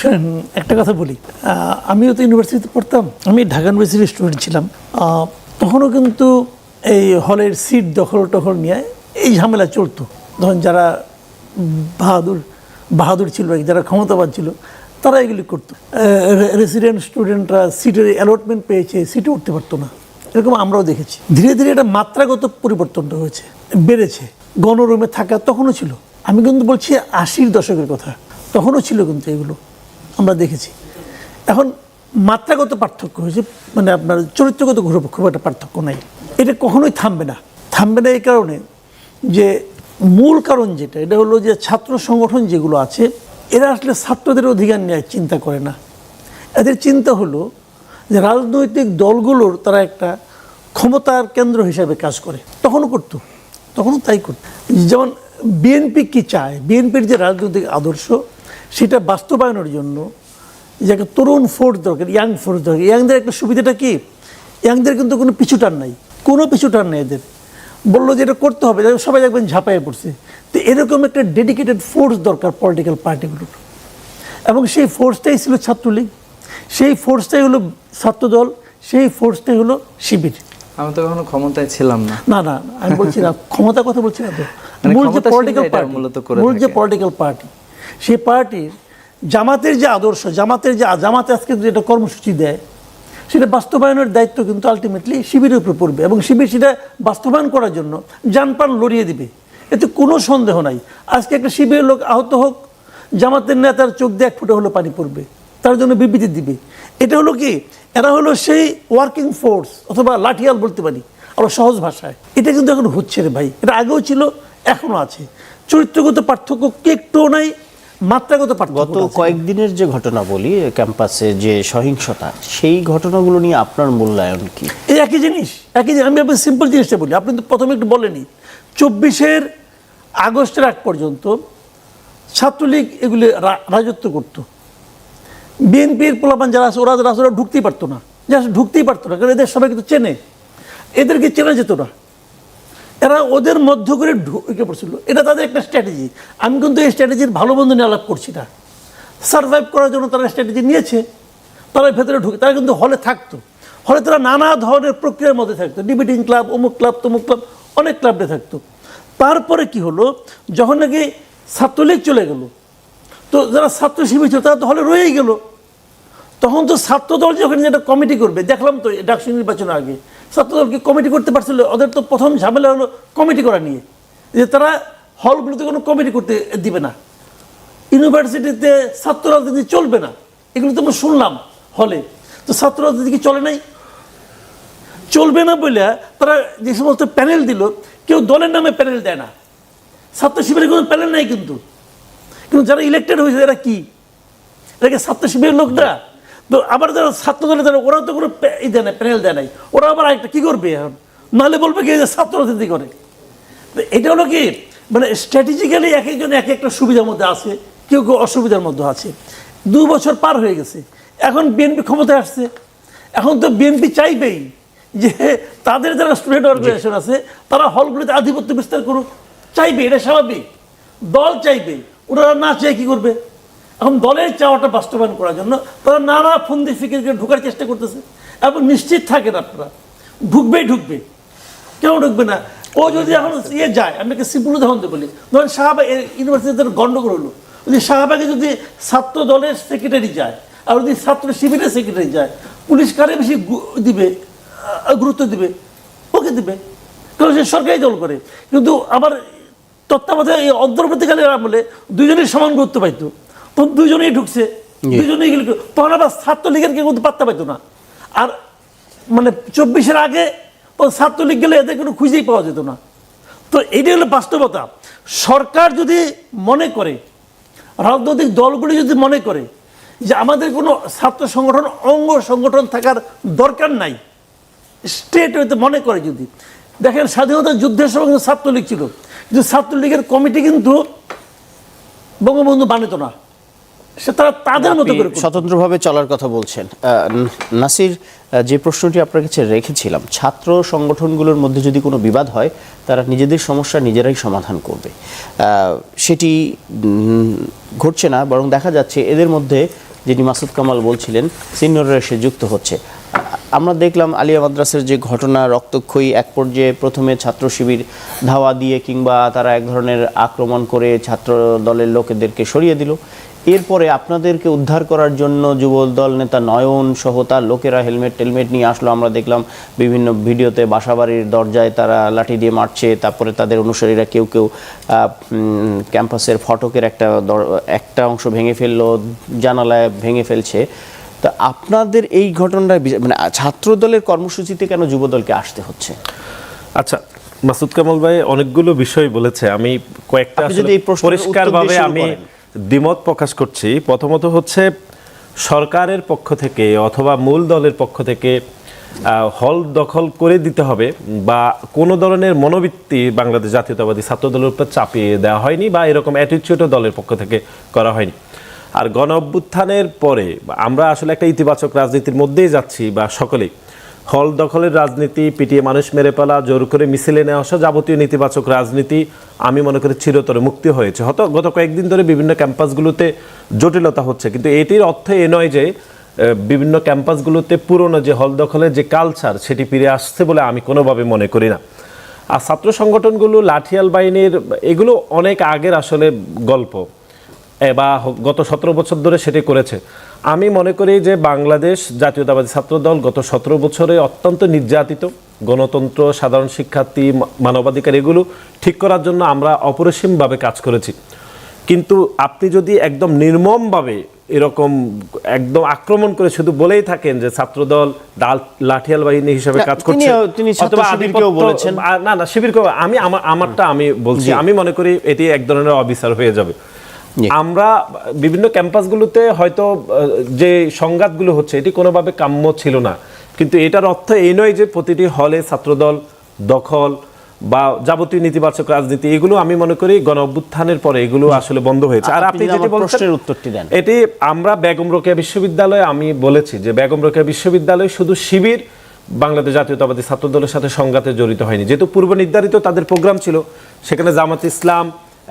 শোনেন, একটা কথা বলি, আমিও তো ইউনিভার্সিটিতে পড়তাম, আমি ঢাকা ইউনিভার্সিটির স্টুডেন্ট ছিলাম। তখনও কিন্তু এই হলের সিট দখল নিয়ে এই ঝামেলা চলতো। ধরেন যারা বাহাদুর ছিল, যারা ক্ষমতাবান ছিল, তারা এগুলি করতো। রেসিডেন্ট স্টুডেন্টরা সিটের অ্যালটমেন্ট পেয়েছে, সিটে উঠতে পারতো না, এরকম আমরাও দেখেছি। ধীরে ধীরে এটা মাত্রাগত পরিবর্তনটা হয়েছে, বেড়েছে। গণরুমে থাকা তখনও ছিল, আমি কিন্তু বলছি 80-র দশকের কথা, তখনও ছিল কিন্তু এগুলো আমরা দেখেছি। এখন মাত্রাগত পার্থক্য হয়েছে, মানে আপনার চরিত্রগত খুব একটা পার্থক্য নাই। এটা কখনোই থামবে না এই কারণে যে মূল কারণ যেটা, এটা হলো যে ছাত্র সংগঠন যেগুলো আছে, এরা আসলে ছাত্রদের অধিকার নিয়ে চিন্তা করে না। এদের চিন্তা হলো যে রাজনৈতিক দলগুলোর তারা একটা ক্ষমতার কেন্দ্র হিসাবে কাজ করে। তখনও তাই করতো। যেমন বিএনপি কি চায়, বিএনপির যে রাজনৈতিক আদর্শ, সেটা বাস্তবায়নের জন্য যে একটা তরুণ ফোর্স দরকার, ইয়াং ফোর্স দরকার। ইয়াংদের একটা সুবিধাটা কি, ইয়াংদের কিন্তু কোনো পিছুটান নাই, এদের বললো যে এটা করতে হবে, সবাই দেখবেন ঝাঁপাইয়ে পড়ছে। তো এরকম একটা ডেডিকেটেড ফোর্স দরকার পলিটিক্যাল পার্টিগুলোর, এবং সেই ফোর্সটাই ছিল ছাত্রলীগ, সেই ফোর্সটাই হলো ছাত্রদল, সেই ফোর্সটাই হলো শিবির। আমি তো কখনো ক্ষমতায় ছিলাম না। না, আমি বলছি না ক্ষমতার কথা বলছি না তো। মূল যে পলিটিক্যাল পার্টি, সেই পার্টির জামাতের যে আদর্শ, জামাতে আজকে যেটা কর্মসূচি দেয়, সেটা বাস্তবায়নের দায়িত্ব কিন্তু আলটিমেটলি শিবিরের উপর পড়বে, এবং শিবির সেটা বাস্তবায়ন করার জন্য জানপ্রাণ লড়িয়ে দিবে, এতে কোনো সন্দেহ নাই। আজকে একটা শিবিরের লোক আহত হোক, জামাতের নেতার চোখ দিয়ে এক ফুটে হলো পানি পড়বে, তার জন্য বিবৃতি দিবে। এটা হলো কি, এরা হলো সেই ওয়ার্কিং ফোর্স অথবা লাঠিয়াল বলতে পারি আরো সহজ ভাষায়। এটা কিন্তু এখন হচ্ছে রে ভাই, এটা আগেও ছিল, এখনো আছে। চরিত্রগত পার্থক্য একটুও নাই, মাত্রাগত পার্থক্য। গত কয়েকদিনের যে ঘটনা বলি, ক্যাম্পাসে যে সহিংসতা, সেই ঘটনাগুলো নিয়ে আপনার মূল্যায়ন কি? এই একই জিনিস। আমি সিম্পল জিনিসটা বলি, আপনি তো প্রথমে একটু বলেনি, 24 আগস্টের আগ পর্যন্ত ছাত্রলীগ এগুলি রাজত্ব করত। বিএনপির পোলাপান যারা আছে, ওরা ঢুকতেই পারতো না, কারণ এদের সবাই কিন্তু চেনে, এদেরকে চেনা যেত না, এরা ওদের মধ্য করে ঢুকে পড়ছিল। এটা তাদের একটা স্ট্র্যাটেজি। আমি কিন্তু এই স্ট্র্যাটেজির ভালো মন্দ নিয়ে আলাপ করছি না, সার্ভাইভ করার জন্য তারা স্ট্র্যাটেজি নিয়েছে। তারা ভেতরে ঢুকে, তারা কিন্তু হলে থাকতো, হলে তারা নানা ধরনের প্রক্রিয়ার মধ্যে থাকতো, ডিবেটিং ক্লাব, অমুক ক্লাব, তমুক ক্লাব, অনেক ক্লাবে থাকতো। তারপরে কি হলো, যখন নাকি ছাত্রলীগ চলে গেল, তো যারা ছাত্র শিবির ছিল তারা তো হলে রয়েই গেল। তখন তো ছাত্রদল যখন যেটা কমিটি করবে, দেখলাম তো ডাকসু নির্বাচনের আগে ছাত্রদলকে কমিটি করতে পারছিল। ওদের তো প্রথম ঝামেলা হলো কমিটি করা নিয়ে, যে তারা হলগুলোতে কোনো কমিটি করতে দিবে না, ইউনিভার্সিটিতে ছাত্র রাজনীতি চলবে না, এগুলো তো আমরা শুনলাম হলে। তো ছাত্র রাজনীতি কি চলবে না বলে তারা যে সমস্ত প্যানেল দিল, কেউ দলের নামে প্যানেল দেয় না, ছাত্র শিবিরের কোনো প্যানেল নাই। কিন্তু যারা ইলেক্টেড হয়েছে এরা কি, এটাকে ছাত্র শিবিরের লোকরা। তো আবার যারা ছাত্র দলে যারা, ওরা তো কোনো প্যানেল দেয় নাই, ওরা আবার একটা কি করবে এখন, নাহলে বলবে কি যে ছাত্র রাজনীতি করে। তো এটা হলো কি, মানে স্ট্র্যাটেজিক্যালি এক একজন এক একটা সুবিধার মধ্যে আছে, কেউ অসুবিধার মধ্যে আছে। 2 বছর পার হয়ে গেছে, এখন বিএনপি ক্ষমতায় আসছে, এখন তো বিএনপি চাইবেই যে তাদের যারা স্টুডেন্ট অর্গানাইজেশন আছে তারা হলগুলিতে আধিপত্য বিস্তার করুক, চাইবে, এটা স্বাভাবিক। দল চাইবে, ওরা না চাই কি করবে। এখন দলের চাওয়াটা বাস্তবায়ন করার জন্য তারা নানা ফন্দি ফিকির করে ঢোকার চেষ্টা করতেছে, এবং নিশ্চিত থাকেন আপনারা ঢুকবে, কেন ঢুকবে না। ও যদি এখন যায়, আমি একটা সিম্পল উদাহরণ বলি, ধরেন শাহবাগ ইউনিভার্সিটিতে গন্ডগোল হলো, যদি শাহবাগে যদি ছাত্র দলের সেক্রেটারি যায় আর যদি ছাত্র শিবিরের সেক্রেটারি যায়, পুলিশ কারে বেশি গুরুত্ব দিবে? ওকে দিবে, কারণ সে সরকারি দল করে। কিন্তু আবার তত্ত্বাবধায়ক এই অন্তর্বর্তীকালীন আমলে দুজনেই সমান গুরুত্ব পাইতো, তখন দুজনেই ঢুকছে, দুজনেই গেল, তখন আবার ছাত্রলীগের কেউ কিন্তু পাত্তা পাইতো না। আর মানে 24-এর আগে ছাত্রলীগ গেলে এদের কোনো খুঁজেই পাওয়া যেত না। তো এইটাই হলো বাস্তবতা। সরকার যদি মনে করে, রাজনৈতিক দলগুলি যদি মনে করে যে আমাদের কোনো ছাত্র সংগঠন অঙ্গ সংগঠন থাকার দরকার নাই, স্টেট হইতে মনে করে, যদি দেখেন স্বাধীনতা যুদ্ধের সময় কিন্তু ছাত্রলীগ ছিল, কিন্তু ছাত্রলীগের কমিটি কিন্তু বঙ্গবন্ধু বানিত না, সে তারা তাদের মতো করে স্বতন্ত্রভাবে চলার কথা বলছেন। নাসির, যে প্রশ্নটি আপনার কাছে রেখেছিলাম, ছাত্র সংগঠনগুলোর মধ্যে যদি কোনো বিবাদ হয় তারা নিজেদের সমস্যা নিজেরাই সমাধান করবে, সেটি ঘটছে না, বরং দেখা যাচ্ছে এদের মধ্যে যিনি মাসুদ কামাল বলছিলেন সিনিয়ররা এসে যুক্ত হচ্ছে। আমরা দেখলাম আলিয়া মাদ্রাসার যে ঘটনা, রক্তক্ষয়ী, এক পর্যায়ে প্রথমে ছাত্র শিবির ধাওয়া দিয়ে কিংবা তারা এক ধরনের আক্রমণ করে ছাত্র দলের লোকেদেরকে সরিয়ে দিল। এরপরে আপনাদেরকে উদ্ধার করার জন্য যুবদল নেতা নয়ন সহ তার লোকেরা হেলমেট টেলমেট নিয়ে আসলো। আমরা দেখলাম বিভিন্ন ভিডিওতে বাসাবাড়ির দরজায় তারা লাঠি দিয়ে মারছে, তারপরে তাদের অনুসারীরা কেউ কেউ ক্যাম্পাসের ফটকের একটা অংশ ভেঙে ফেললো, জানালায় ভেঙে ফেলছে। তা আপনাদের এই ঘটনাটা মানে ছাত্র দলের কর্মসূচিতে কেন যুবদলকে আসতে হচ্ছে? আচ্ছা, মাসুদ কামাল ভাই অনেকগুলো বিষয় বলেছে, আমি কয়েকটা আপনি যদি এই প্রশ্নের পরিষ্কারভাবে উত্তর দিয়ে শুরু আমি করেন। দ্বিমত প্রকাশ করছি। প্রথমত হচ্ছে সরকারের পক্ষ থেকে অথবা মূল দলের পক্ষ থেকে হল দখল করে দিতে হবে বা কোনো ধরনের মনোবৃত্তি বাংলাদেশ জাতীয়তাবাদী ছাত্র দলের উপর চাপিয়ে দেওয়া হয়নি বা এরকম অ্যাটিটিউডও দলের পক্ষ থেকে করা হয়নি। আর গণ অভ্যুত্থানের পরে আমরা আসলে একটা ইতিবাচক রাজনীতির মধ্যেই যাচ্ছি বা সকলেই। হল দখলের রাজনীতি, পিটিয়ে মানুষ মেরে ফেলা, জোর করে মিছিলে নেওয়া সহ যাবতীয় নেতিবাচক রাজনীতি আমি মনে করি চিরতরে মুক্তি হয়েছে। হয়তো গত কয়েকদিন ধরে বিভিন্ন ক্যাম্পাসগুলোতে জটিলতা হচ্ছে, কিন্তু এটির অর্থ এ নয় যে বিভিন্ন ক্যাম্পাসগুলোতে পুরনো যে হল দখলের যে কালচার সেটি ফিরে আসছে বলে আমি কোনোভাবে মনে করি না। আর ছাত্র সংগঠনগুলো, লাঠিয়াল বাহিনীর, এগুলো অনেক আগের আসলে গল্প বা গত 17 বছর ধরে সেটি করেছে। আমি মনে করি যে বাংলাদেশ জাতীয়তাবাদী ছাত্রদল গত 17 বছরে অত্যন্ত নির্যাতিত। গণতন্ত্র, সাধারণ শিক্ষার্থী, মানবাধিকার এগুলো ঠিক করার জন্য আমরা অপরিসীমভাবে কাজ করেছি। কিন্তু আপনি যদি একদম নির্মমভাবে এরকম একদম আক্রমণ করে শুধু বলেই থাকেন যে ছাত্রদল লাঠিয়াল বাহিনী হিসেবে কাজ করছে, অথবা বলেছেন না না শিবিরকেও, আমি আমারটা আমি বলছি, আমি মনে করি এটি এক ধরনের অবিচার হয়ে যাবে। আমরা বিভিন্ন ক্যাম্পাসগুলোতে হয়তো যে সংঘাতগুলো হচ্ছে এটি কোনোভাবে কাম্য ছিল না, কিন্তু এটার অর্থ এই নয় যে প্রতিটি হলে ছাত্রদল দখল বা যাবতীয় নেতিবাচক রাজনীতি এগুলো আমি মনে করি গণ অভ্যুত্থানের পরে এগুলো আসলে বন্ধ হয়েছে। আর আপনি যেটি বলছেন উত্তরটি দেন, এটি আমরা বেগম রোকেয়া বিশ্ববিদ্যালয়ে আমি বলেছি যে বেগম রোকেয়া বিশ্ববিদ্যালয় শুধু শিবির বাংলাদেশ জাতীয়তাবাদী ছাত্রদলের সাথে সংঘাতে জড়িত হয়নি, যেহেতু পূর্ব নির্ধারিত তাদের প্রোগ্রাম ছিল, সেখানে জামাত ইসলাম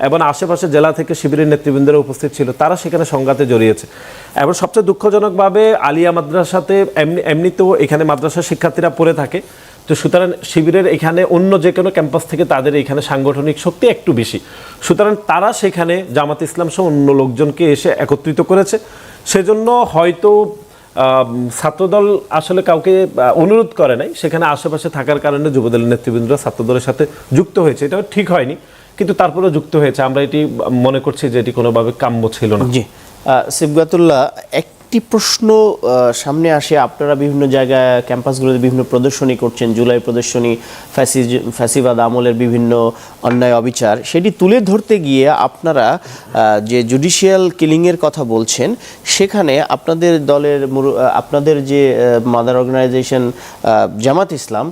এবং আশেপাশে জেলা থেকে শিবিরের নেতৃবৃন্দরা উপস্থিত ছিল, তারা সেখানে সংঘাতে জড়িয়েছে। এবং সবচেয়ে দুঃখজনকভাবে আলিয়া মাদ্রাসাতে এমনিতেও এখানে মাদ্রাসা শিক্ষার্থীরা পড়ে থাকে, তো সুতরাং শিবিরের এখানে অন্য যে কোনো ক্যাম্পাস থেকে তাদের এখানে সাংগঠনিক শক্তি একটু বেশি, সুতরাং তারা সেখানে জামাত ইসলাম সহ অন্য লোকজনকে এসে একত্রিত করেছে। সেজন্য হয়তো ছাত্রদল আসলে কাউকে অনুরোধ করে নাই, সেখানে আশেপাশে থাকার কারণে যুবদলের নেতৃবৃন্দরা ছাত্রদলের সাথে যুক্ত হয়েছে। এটাও ঠিক হয়নি, কিন্তু তারপরেও যুক্ত হয়েছে। আমরা এটি মনে করছি যে এটি কোনোভাবে কাম্য ছিল না। জি সিবগাতুল্লাহ, একটি প্রশ্ন সামনে আসে, আপনারা বিভিন্ন জায়গায় ক্যাম্পাসগুলোতে বিভিন্ন প্রদর্শনী করছেন, জুলাই প্রদর্শনী, ফ্যাসিবাদ আমলের বিভিন্ন অন্যায় অবিচার, সেটি তুলে ধরতে গিয়ে আপনারা যে জুডিশিয়াল কিলিংয়ের কথা বলছেন, সেখানে আপনাদের দলের আপনাদের যে মাদার অর্গানাইজেশন জামাত ইসলাম,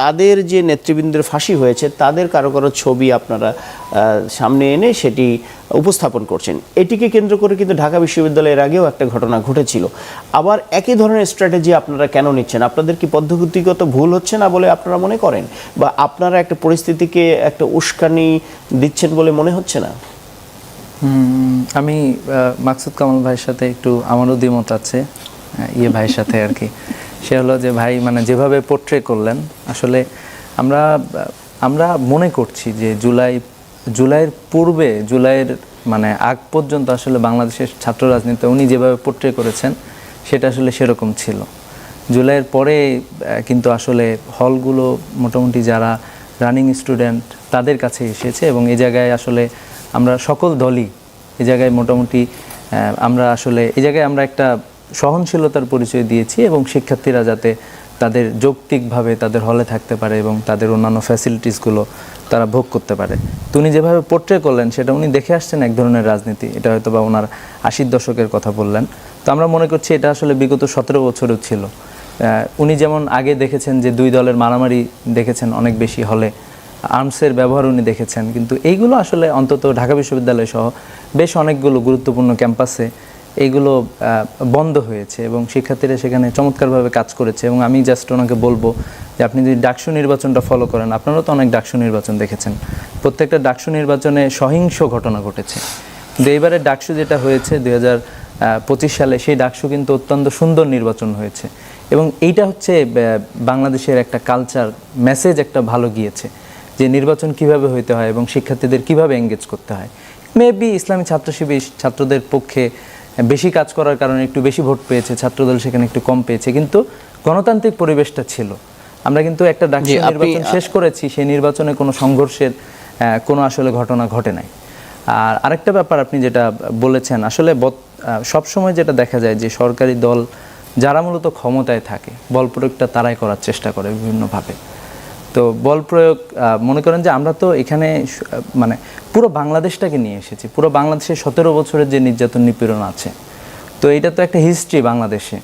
তাদের যে নেতৃবৃন্দের ফাঁসি হয়েছে তাদের কারো কারো ছবি আপনারা সামনে এনে সেটি উপস্থাপন করছেন। এটিকে কেন্দ্র করে কিন্তু ঢাকা বিশ্ববিদ্যালয়ের আগেও একটা ঘটনা ঘটেছিল। আবার একই ধরনের স্ট্র্যাটেজি আপনারা কেন নিচ্ছেন? আপনাদের কি পদ্ধতিগত ভুল হচ্ছে না বলে আপনারা মনে করেন, বা আপনারা একটা পরিস্থিতিকে একটা উস্কানি দিচ্ছেন বলে মনে হচ্ছে না? আমি মাকসুদ কামাল ভাইয়ের সাথে একটু আমারও দ্বিমত আছে, ইয়ে ভাইয়ের সাথে আর কি। সে হলো যে ভাই মানে যেভাবে পোর্ট্রে করলেন, আসলে আমরা মনে করছি যে জুলাইয়ের পূর্বে, জুলাইয়ের মানে আগ পর্যন্ত আসলে বাংলাদেশের ছাত্র রাজনীতি উনি যেভাবে পোর্ট্রে করেছেন সেটা আসলে সেরকম ছিল। জুলাইয়ের পরে কিন্তু আসলে হলগুলো মোটামুটি যারা রানিং স্টুডেন্ট তাদের কাছে এসেছে, এবং এই জায়গায় আসলে আমরা সকল দলই এই জায়গায় মোটামুটি আমরা আসলে এই জায়গায় আমরা একটা সহনশীলতার পরিচয় দিয়েছি, এবং শিক্ষার্থীরা যাতে তাদের যৌক্তিকভাবে তাদের হলে থাকতে পারে এবং তাদের অন্যান্য ফ্যাসিলিটিসগুলো তারা ভোগ করতে পারে। তো উনি যেভাবে পোর্ট্রে করলেন সেটা উনি দেখে আসছেন এক ধরনের রাজনীতি, এটা হয়তো বা ওনার 80-র দশকের কথা বললেন। তো আমরা মনে করছি এটা আসলে বিগত 17 বছরও ছিল। উনি যেমন আগে দেখেছেন যে দুই দলের মারামারি দেখেছেন অনেক বেশি হলে, আর্মসের ব্যবহার উনি দেখেছেন, কিন্তু এইগুলো আসলে অন্তত ঢাকা বিশ্ববিদ্যালয় সহ বেশ অনেকগুলো গুরুত্বপূর্ণ ক্যাম্পাসে এইগুলো বন্ধ হয়েছে এবং শিক্ষার্থীরা সেখানে চমৎকারভাবে কাজ করেছে। এবং আমি জাস্ট ওনাকে বলবো যে আপনি যদি ডাকসু নির্বাচনটা ফলো করেন, আপনারাও তো অনেক ডাকসু নির্বাচন দেখেছেন, প্রত্যেকটা ডাকসু নির্বাচনে সহিংস ঘটনা ঘটেছে। কিন্তু এইবারে ডাকসু যেটা হয়েছে 25 সালে সেই ডাকসু কিন্তু অত্যন্ত সুন্দর নির্বাচন হয়েছে এবং এইটা হচ্ছে বাংলাদেশের একটা কালচার মেসেজ একটা ভালো গিয়েছে যে নির্বাচন কিভাবে হইতে হয় এবং শিক্ষার্থীদের কিভাবে এঙ্গেজ করতে হয়। মেবি ইসলামী ছাত্র শিবির ছাত্রদের পক্ষে বেশি কাজ করার কারণে একটু বেশি ভোট পেয়েছে, ছাত্রদল সেখানে একটু কম পেয়েছে, কিন্তু গণতান্ত্রিক পরিবেশটা ছিল। আমরা কিন্তু একটা ডাকসু নির্বাচন শেষ করেছি, সেই নির্বাচনে কোনো সংঘর্ষের কোনো আসলে ঘটনা ঘটে নাই। আর আরেকটা ব্যাপার আপনি যেটা বলেছেন, আসলে সবসময় যেটা দেখা যায় যে সরকারি দল যারা মূলত ক্ষমতায় থাকে বল প্রয়োগটা তারাই করার চেষ্টা করে বিভিন্নভাবে। তো বল প্রয়োগ মনে করেন যে আমরা তো এখানে মানে পুরো বাংলাদেশটাকে নিয়ে এসেছি, পুরো বাংলাদেশের 17 বছরের যে নির্যাতন নিপীড়ন আছে, তো এটা তো একটা হিস্ট্রি বাংলাদেশে,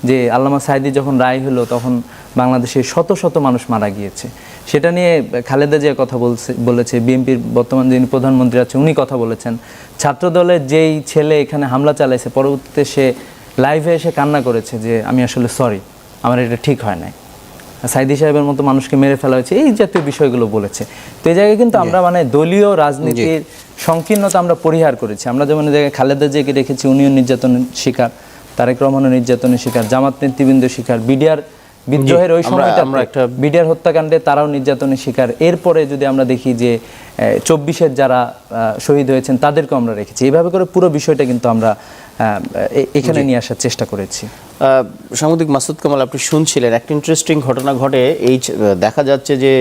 যে আল্লামা সাঈদী যখন রায় হলো তখন বাংলাদেশে শত শত মানুষ মারা গিয়েছে। সেটা নিয়ে খালেদা জিয়া কথা বলেছে, বিএনপির বর্তমান যিনি প্রধানমন্ত্রী আছে উনি কথা বলেছেন। ছাত্রদলের যেই ছেলে এখানে হামলা চালাইছে পরবর্তীতে সে লাইভে এসে কান্না করেছে যে আমি আসলে সরি, আমার এটা ঠিক হয় নাই, সাঈদী সাহেবের মতো মানুষকে মেরে ফেলা হয়েছে, এই জাতীয় বিষয়গুলো বলেছে। তো এই জায়গায় কিন্তু আমরা মানে দলীয় রাজনীতির সংকীর্ণতা আমরা পরিহার করেছি। আমরা যেমন এই জায়গায় খালেদা জিয়াকে রেখেছি, উনিও নির্যাতনের শিকার, তারেক রহমানও নির্যাতনের শিকার, জামাত নেতৃবৃন্দ শিকার, বিডিআর বিদ্রোহের ওই সময়টা বিডিআর হত্যাকাণ্ডে তারাও নির্যাতনের শিকার। এরপরে যদি আমরা দেখি যে 24-এর যারা শহীদ হয়েছেন তাদেরকেও আমরা রেখেছি। এইভাবে করে পুরো বিষয়টা কিন্তু আমরা এখানে নিয়ে আসার চেষ্টা করেছি। সাংবাদিক মাসুদ কামাল, আপনি শুনছিলেন একটা ইন্টারেস্টিং ঘটনা ঘটে। এই দেখা যাচ্ছে যে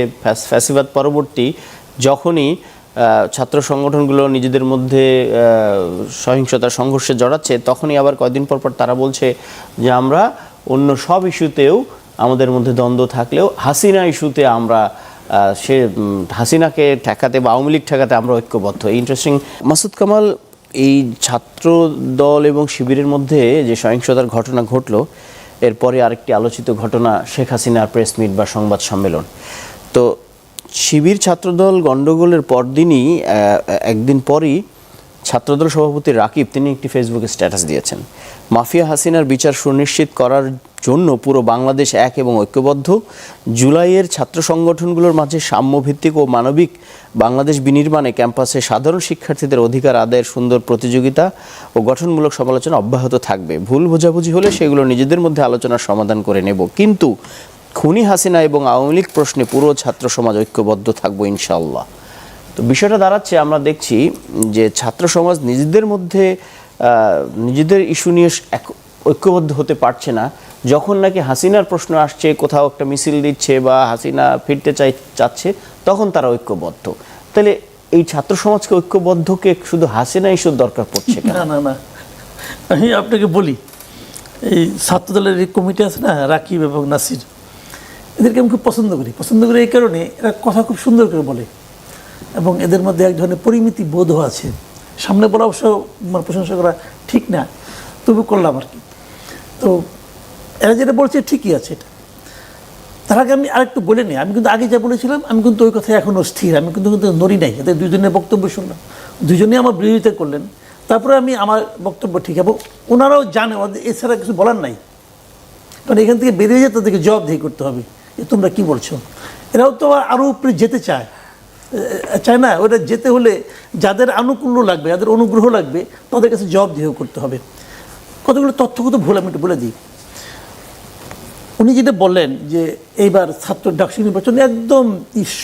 ফ্যাসিবাদ পরবর্তী যখনই ছাত্র সংগঠনগুলো নিজেদের মধ্যে সহিংসতা সংঘর্ষে জড়াচ্ছে, তখনই আবার কয়েকদিন পর পর তারা বলছে যে আমরা অন্য সব ইস্যুতেও আমাদের মধ্যে দ্বন্দ্ব থাকলেও হাসিনা ইস্যুতে আমরা হাসিনাকে ঠেকাতে বা আওয়ামী লীগ ঠেকাতে আমরা ঐক্যবদ্ধ। ইন্টারেস্টিং। মাসুদ কামাল, এই ছাত্র দল এবং শিবিরের মধ্যে যে সহিংসতার ঘটনা ঘটলো, এরপরে আরেকটি আলোচিত ঘটনা শেখ হাসিনার প্রেস মিট বা সংবাদ সম্মেলন। তো শিবির ছাত্রদল গণ্ডগোলের পরদিনই একদিন পরই ছাত্রদল সভাপতি রাকিব তিনি একটি ফেসবুকে স্ট্যাটাস দিয়েছেন, মাফিয়া হাসিনার বিচার সুনিশ্চিত করার জন্য পুরো বাংলাদেশ এক এবং ঐক্যবদ্ধ। জুলাইয়ের ছাত্র সংগঠনগুলোর মাঝে সাম্যভিত্তিক ও মানবিক বাংলাদেশ বিনির্মাণে ক্যাম্পাসে সাধারণ শিক্ষার্থীদের অধিকার আদায়ের সুন্দর প্রতিযোগিতা ও গঠনমূলক সমালোচনা অব্যাহত থাকবে। ভুল বোঝাবুঝি হলে সেগুলো নিজেদের মধ্যে আলোচনার সমাধান করে নেব, কিন্তু খুনি হাসিনা এবং আওয়ামী লীগ প্রশ্নে পুরো ছাত্র সমাজ ঐক্যবদ্ধ থাকবো ইনশাআল্লাহ। তো বিষয়টা দাঁড়াচ্ছে, আমরা দেখছি যে ছাত্র সমাজ নিজেদের মধ্যে নিজেদের ইস্যু নিয়ে ঐক্যবদ্ধ হতে পারছে না। যখন নাকি হাসিনার প্রশ্ন আসছে, কোথাও একটা মিছিল দিচ্ছে বা হাসিনা ফিরতে চাচ্ছে, তখন তারা ঐক্যবদ্ধ। তাহলে এই ছাত্র সমাজকে ঐক্যবদ্ধকে শুধু হাসিনা ইস্যুর দরকার পড়ছে? না না না, আমি আপনাকে বলি, এই ছাত্রদলের এই কমিটি আছে না, রাকিব এবং নাসির, এদেরকে আমি খুব পছন্দ করি এই কারণে এরা কথা খুব সুন্দর করে বলে এবং এদের মধ্যে এক ধরনের পরিমিতি বোধও আছে। সামনে বলা অবশ্য আমার প্রশংসা করা ঠিক না, তবু করলাম আর কি। তো এরা যেটা বলছে ঠিকই আছে। এটা তার আগে আমি আরেকটু বলে নিই, আমি কিন্তু আগে যা বলেছিলাম আমি কিন্তু ওই কথায় এখনও স্থির, আমি কিন্তু নড়ি নাই। এদের দুজনের বক্তব্য শুনলাম, দুজনেই আমার বিরোধিতা করলেন, তারপরে আমি আমার বক্তব্য ঠিক, এবং ওনারাও জানে এছাড়া কিছু বলার নাই, কারণ এখান থেকে বেরিয়ে যেয়ে তাদেরকে জবাবদিহি করতে হবে যে তোমরা কী বলছো। এরাও তো আরও উপরে যেতে চায় না, ওটা যেতে হলে যাদের আনুকূল্য লাগবে, যাদের অনুগ্রহ লাগবে, তাদের কাছে জবাবদিহিও করতে হবে। কতগুলো তথ্যগত ভুল আমি একটু বলে দিই। উনি যেটা বললেন যে এইবার ছাত্র ডাকসু নির্বাচন একদম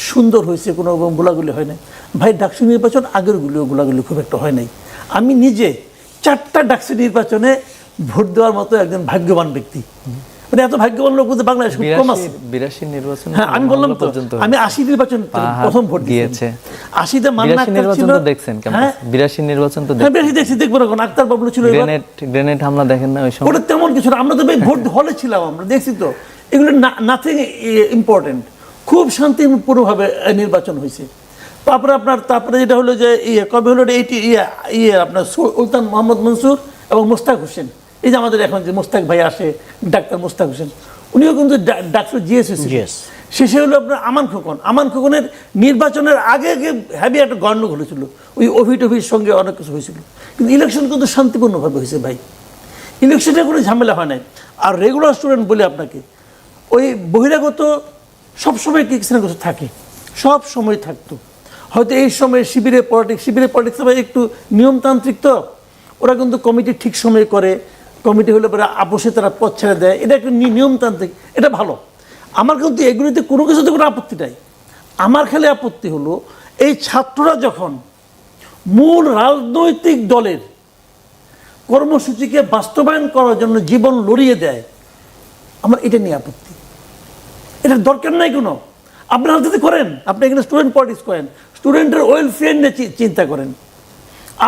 সুন্দর হয়েছে, কোনো গোলাগুলি হয় নাই। ভাই, ডাকসু নির্বাচন আগেরগুলিও গোলাগুলি খুব একটা হয় নাই। আমি নিজে 4টা ডাকসু নির্বাচনে ভোট দেওয়ার মতো একজন ভাগ্যবান ব্যক্তি। মানে এত ভাগ্যবান লোক বলতে বাংলাদেশ খুব কম আছে। 82 নির্বাচন, হ্যাঁ আমি বললাম তো, আমি 80 নির্বাচন প্রথম ভোট দিয়েছে। 80তে মান্না নির্বাচন তো দেখছেন ক্যাম্পাসে, 82 নির্বাচন তো হ্যাঁ বেশি দেখছি, দেখবো না, আক্তার বাবলু ছিল, গ্রেনেড হামলা দেখেন না ওই সময়? ওটা তেমন কিছু না, আমরা তো ভোট হলে ছিলাম, আমরা দেখছি তো। এগুলো নাথিং ইম্পর্টেন্ট, খুব শান্তিপূর্ণভাবে নির্বাচন হয়েছে। তারপরে যেটা হলো যে কবে হলো আপনার সুলতান মোহাম্মদ মনসুর এবং মোস্তাক হোসেন, এই যে আমাদের এখন যে মোস্তাক ভাই আসে, ডাক্তার মোস্তাক হোসেন, উনিও কিন্তু ডাক্তার শেষে হলো আপনার আমান খোকনের নির্বাচনের আগে হ্যাভি একটা গণ্ডগোল হয়েছিল, ওই অভির সঙ্গে অনেক কিছু হয়েছিল, কিন্তু ইলেকশন কিন্তু শান্তিপূর্ণভাবে হয়েছে ভাই, ইলেকশনে কোনো ঝামেলা হয় নাই। আর রেগুলার স্টুডেন্ট বলে আপনাকে, ওই বহিরাগত সবসময় কিছু না কিছু থাকে, সব সময় থাকতো। হয়তো এই সময় শিবিরের পলিটিক্স একটু নিয়মতান্ত্রিক, তো ওরা কিন্তু কমিটি ঠিক সময়ে করে, কমিটি হলে পরে আপোষে তারা পথ ছেড়ে দেয়, এটা একটা নিয়মতান্ত্রিক, এটা ভালো। আমার কিন্তু এগুলিতে কোনো কিছুতে কোনো আপত্তি নাই। আমার খালি আপত্তি হলো এই ছাত্ররা যখন মূল রাজনৈতিক দলের কর্মসূচিকে বাস্তবায়ন করার জন্য জীবন লড়িয়ে দেয়, আমার এটা নিয়ে আপত্তি। এটার দরকার নাই কোনো। আপনি রাজনীতি করেন, আপনি এখানে স্টুডেন্ট পলিটিক্স করেন, স্টুডেন্টের ওয়েলফেয়ার নিয়ে চিন্তা করেন।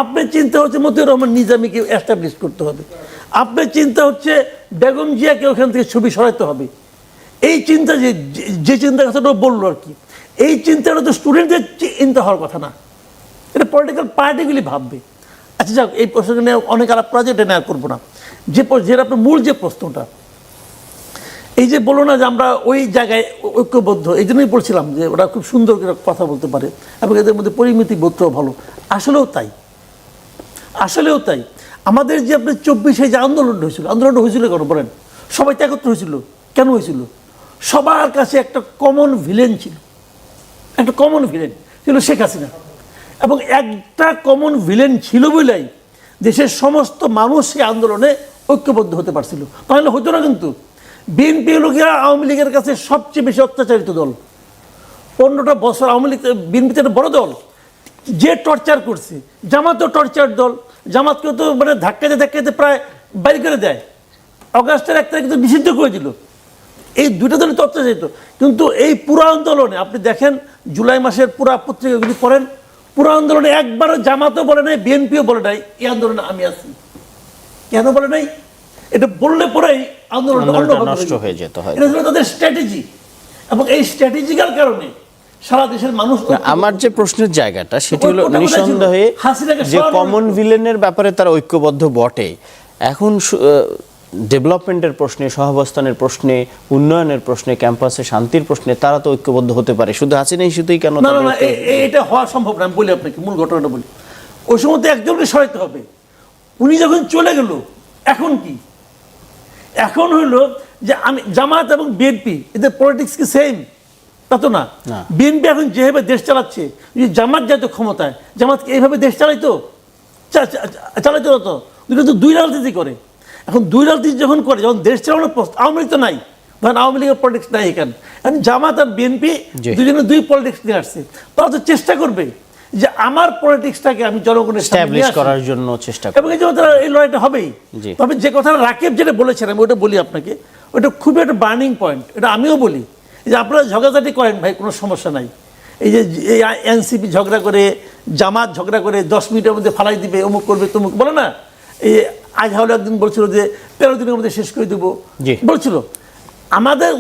আপনার চিন্তা হচ্ছে মতিউর রহমান নিজামীকে এস্টাবলিশ করতে হবে, আপনার চিন্তা হচ্ছে বেগম জিয়াকে ওখান থেকে ছবি সরাতে হবে। এই চিন্তা যে চিন্তা কথাটা বললো আর কি, এই চিন্তাটা তো স্টুডেন্টদের চিন্তা হওয়ার কথা না, এটা পলিটিক্যাল পার্টিগুলি ভাববে। আচ্ছা যাক, এই প্রশ্নটা নিয়ে অনেক আলাপ করা যায়, এটা নেওয়া করবো না। যেটা আপনার মূল যে প্রশ্নটা, এই যে বলো না যে আমরা ওই জায়গায় ঐক্যবদ্ধ, এই জন্যই বলছিলাম যে ওরা খুব সুন্দর করে কথা বলতে পারে এবং এদের মধ্যে পরিমিতি বোধটাও ভালো। আসলেও তাই, আসলেও তাই। আমাদের যে আপনার 24-এ যে আন্দোলনটা হয়েছিল কেন বলেন? সবাই তো একত্র হয়েছিল, কেন হয়েছিল? সবার কাছে একটা কমন ভিলেন ছিল, একটা কমন ভিলেন ছিল শেখ হাসিনা। এবং একটা কমন ভিলেন ছিল বলেই দেশের সমস্ত মানুষ সেই আন্দোলনে ঐক্যবদ্ধ হতে পারছিল, তাহলে হতো না। কিন্তু বিএনপি লোকেরা আওয়ামী লীগের কাছে সবচেয়ে বেশি অত্যাচারিত দল। 15টা বছর আওয়ামী লীগ বিএনপিতে একটা বড় দল, যে টর্চার করছে। জামাতও টর্চার দল, জামাতকেও তো মানে ধাক্কাতে প্রায় বাইর করে দেয়। অগাস্টের 1 তারিখ তো নিষিদ্ধ করে দিল। এই দুইটা দলই তো অত্যাচারিত। কিন্তু এই পুরো আন্দোলনে আপনি দেখেন, জুলাই মাসের পুরা পত্রিকাগুলি পড়েন, পুরো আন্দোলনে একবারও জামাতও বলে নাই, বিএনপিও বলে নাই এই আন্দোলনে আমি আছি। কেন বলে নাই? এটা বললে পরেই আন্দোলনটা নষ্ট হয়ে যেত হয়। এটা ছিল তাদের স্ট্র্যাটেজি, এবং এই স্ট্র্যাটেজিক্যাল কারণে সারা দেশের মানুষ। আমার যে প্রশ্নের জায়গাটা সেটি হলো নিঃসন্দেহে হাসিনাকে যে কমন ভিলেনের ব্যাপারে তারা ঐক্যবদ্ধ বটে। এখন ডেভেলপমেন্টের প্রশ্নে, সহাবস্থানের প্রশ্নে, উন্নয়নের প্রশ্নে, ক্যাম্পাসে শান্তির প্রশ্নে তারা তো ঐক্যবদ্ধ হতে পারে। শুধু হাসিনা ইস্যুতেই কেন? না, এটা হওয়া সম্ভব না। আমি বলি আপনাকে মূল ঘটনাটা বলি। ওই সময় তো একজনকে সরাইতে হবে। উনি যখন চলে গেল, এখন কি? এখন হইলো যে আমি জামাত এবং বিএনপি এদের পলিটিক্স কি সেম? তা তো না। বিএনপি এখন যেভাবে দেশ চালাচ্ছে, যদি জামাত যেত ক্ষমতায়, জামাত কি এইভাবে দেশ চালাইতো? চালাইতো না তো। দুটো তো দুই রাজনীতি করে। এখন দুই রাজনীতি যখন করে, যখন দেশ চালানোর পোস্ট, আওয়ামী লীগ তো নাই, ধরেন আওয়ামী লীগের পলিটিক্স নাই এখানে। এখন জামাত আর বিএনপি দুজনে দুই পলিটিক্স নিয়ে আসছে। তারা তো চেষ্টা করবে যে আমার পলিটিক্সটাকে আমি জনগণের এস্টাবলিশ করার জন্য চেষ্টা করবে, এবং এই জন্য তারা এই লড়াইটা হবেই। তবে যে কথাটা রাকিব যেটা বলেছেন, আমি ওটা বলি আপনাকে, ওটা খুবই একটা বার্নিং পয়েন্ট। এটা আমিও বলি যে আপনারা ঝগড়াঝাটি করেন ভাই, কোনো সমস্যা নাই। এই যে এই এনসিপি ঝগড়া করে, জামাত ঝগড়া করে 10 মিনিটের মধ্যে ফালাই দিবে, অমুক করবে তমুক বলে না। এই আজ হলো একদিন বলছিল যে 13 দিনের মধ্যে শেষ করে দেবো বলছিল।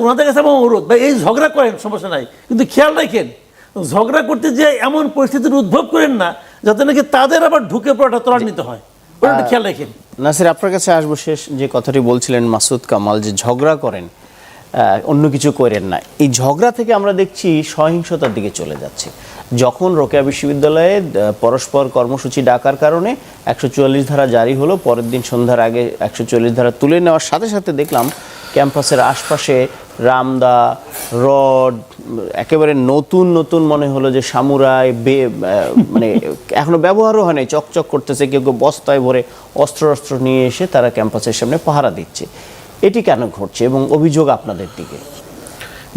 ওনাদের কাছে আমার অনুরোধ, ভাই এই ঝগড়া করেন সমস্যা নাই, কিন্তু খেয়াল রাখেন ঝগড়া করতে যে এমন পরিস্থিতির উদ্ভব করেন না যাতে নাকি তাদের আবার ঢুকে পড়াটা ত্বরান্বিত হয়, ওটা খেয়াল রাখেন। নাসির, আপনার কাছে আসবো। শেষ যে কথাটি বলছিলেন মাসুদ কামাল, যে ঝগড়া করেন, অন্য কিছু করেন না, এই ঝগড়া থেকে আমরা দেখছি সহিংসতার দিকে চলে যাচ্ছে। যখন রোকেয়া বিশ্ববিদ্যালয়ে পরস্পর কর্মসূচি ডাকার কারণে 144 ধারা জারি হলো, পরের দিন সন্ধ্যার আগে 144 ধারা তুলে নেওয়ার সাথে সাথে দেখলাম ক্যাম্পাসের আশপাশে রামদা, রড, একেবারে নতুন মনে হলো যে সামুরাই, মানে এখনো ব্যবহারও হয় নাই, চকচক করতেছে। কেউ বস্তায় ভরে অস্ত্র নিয়ে এসে তারা ক্যাম্পাসের সামনে পাহারা দিচ্ছে। এটি কেন ঘটছে এবং অভিযোগ আপনাদের দিকে?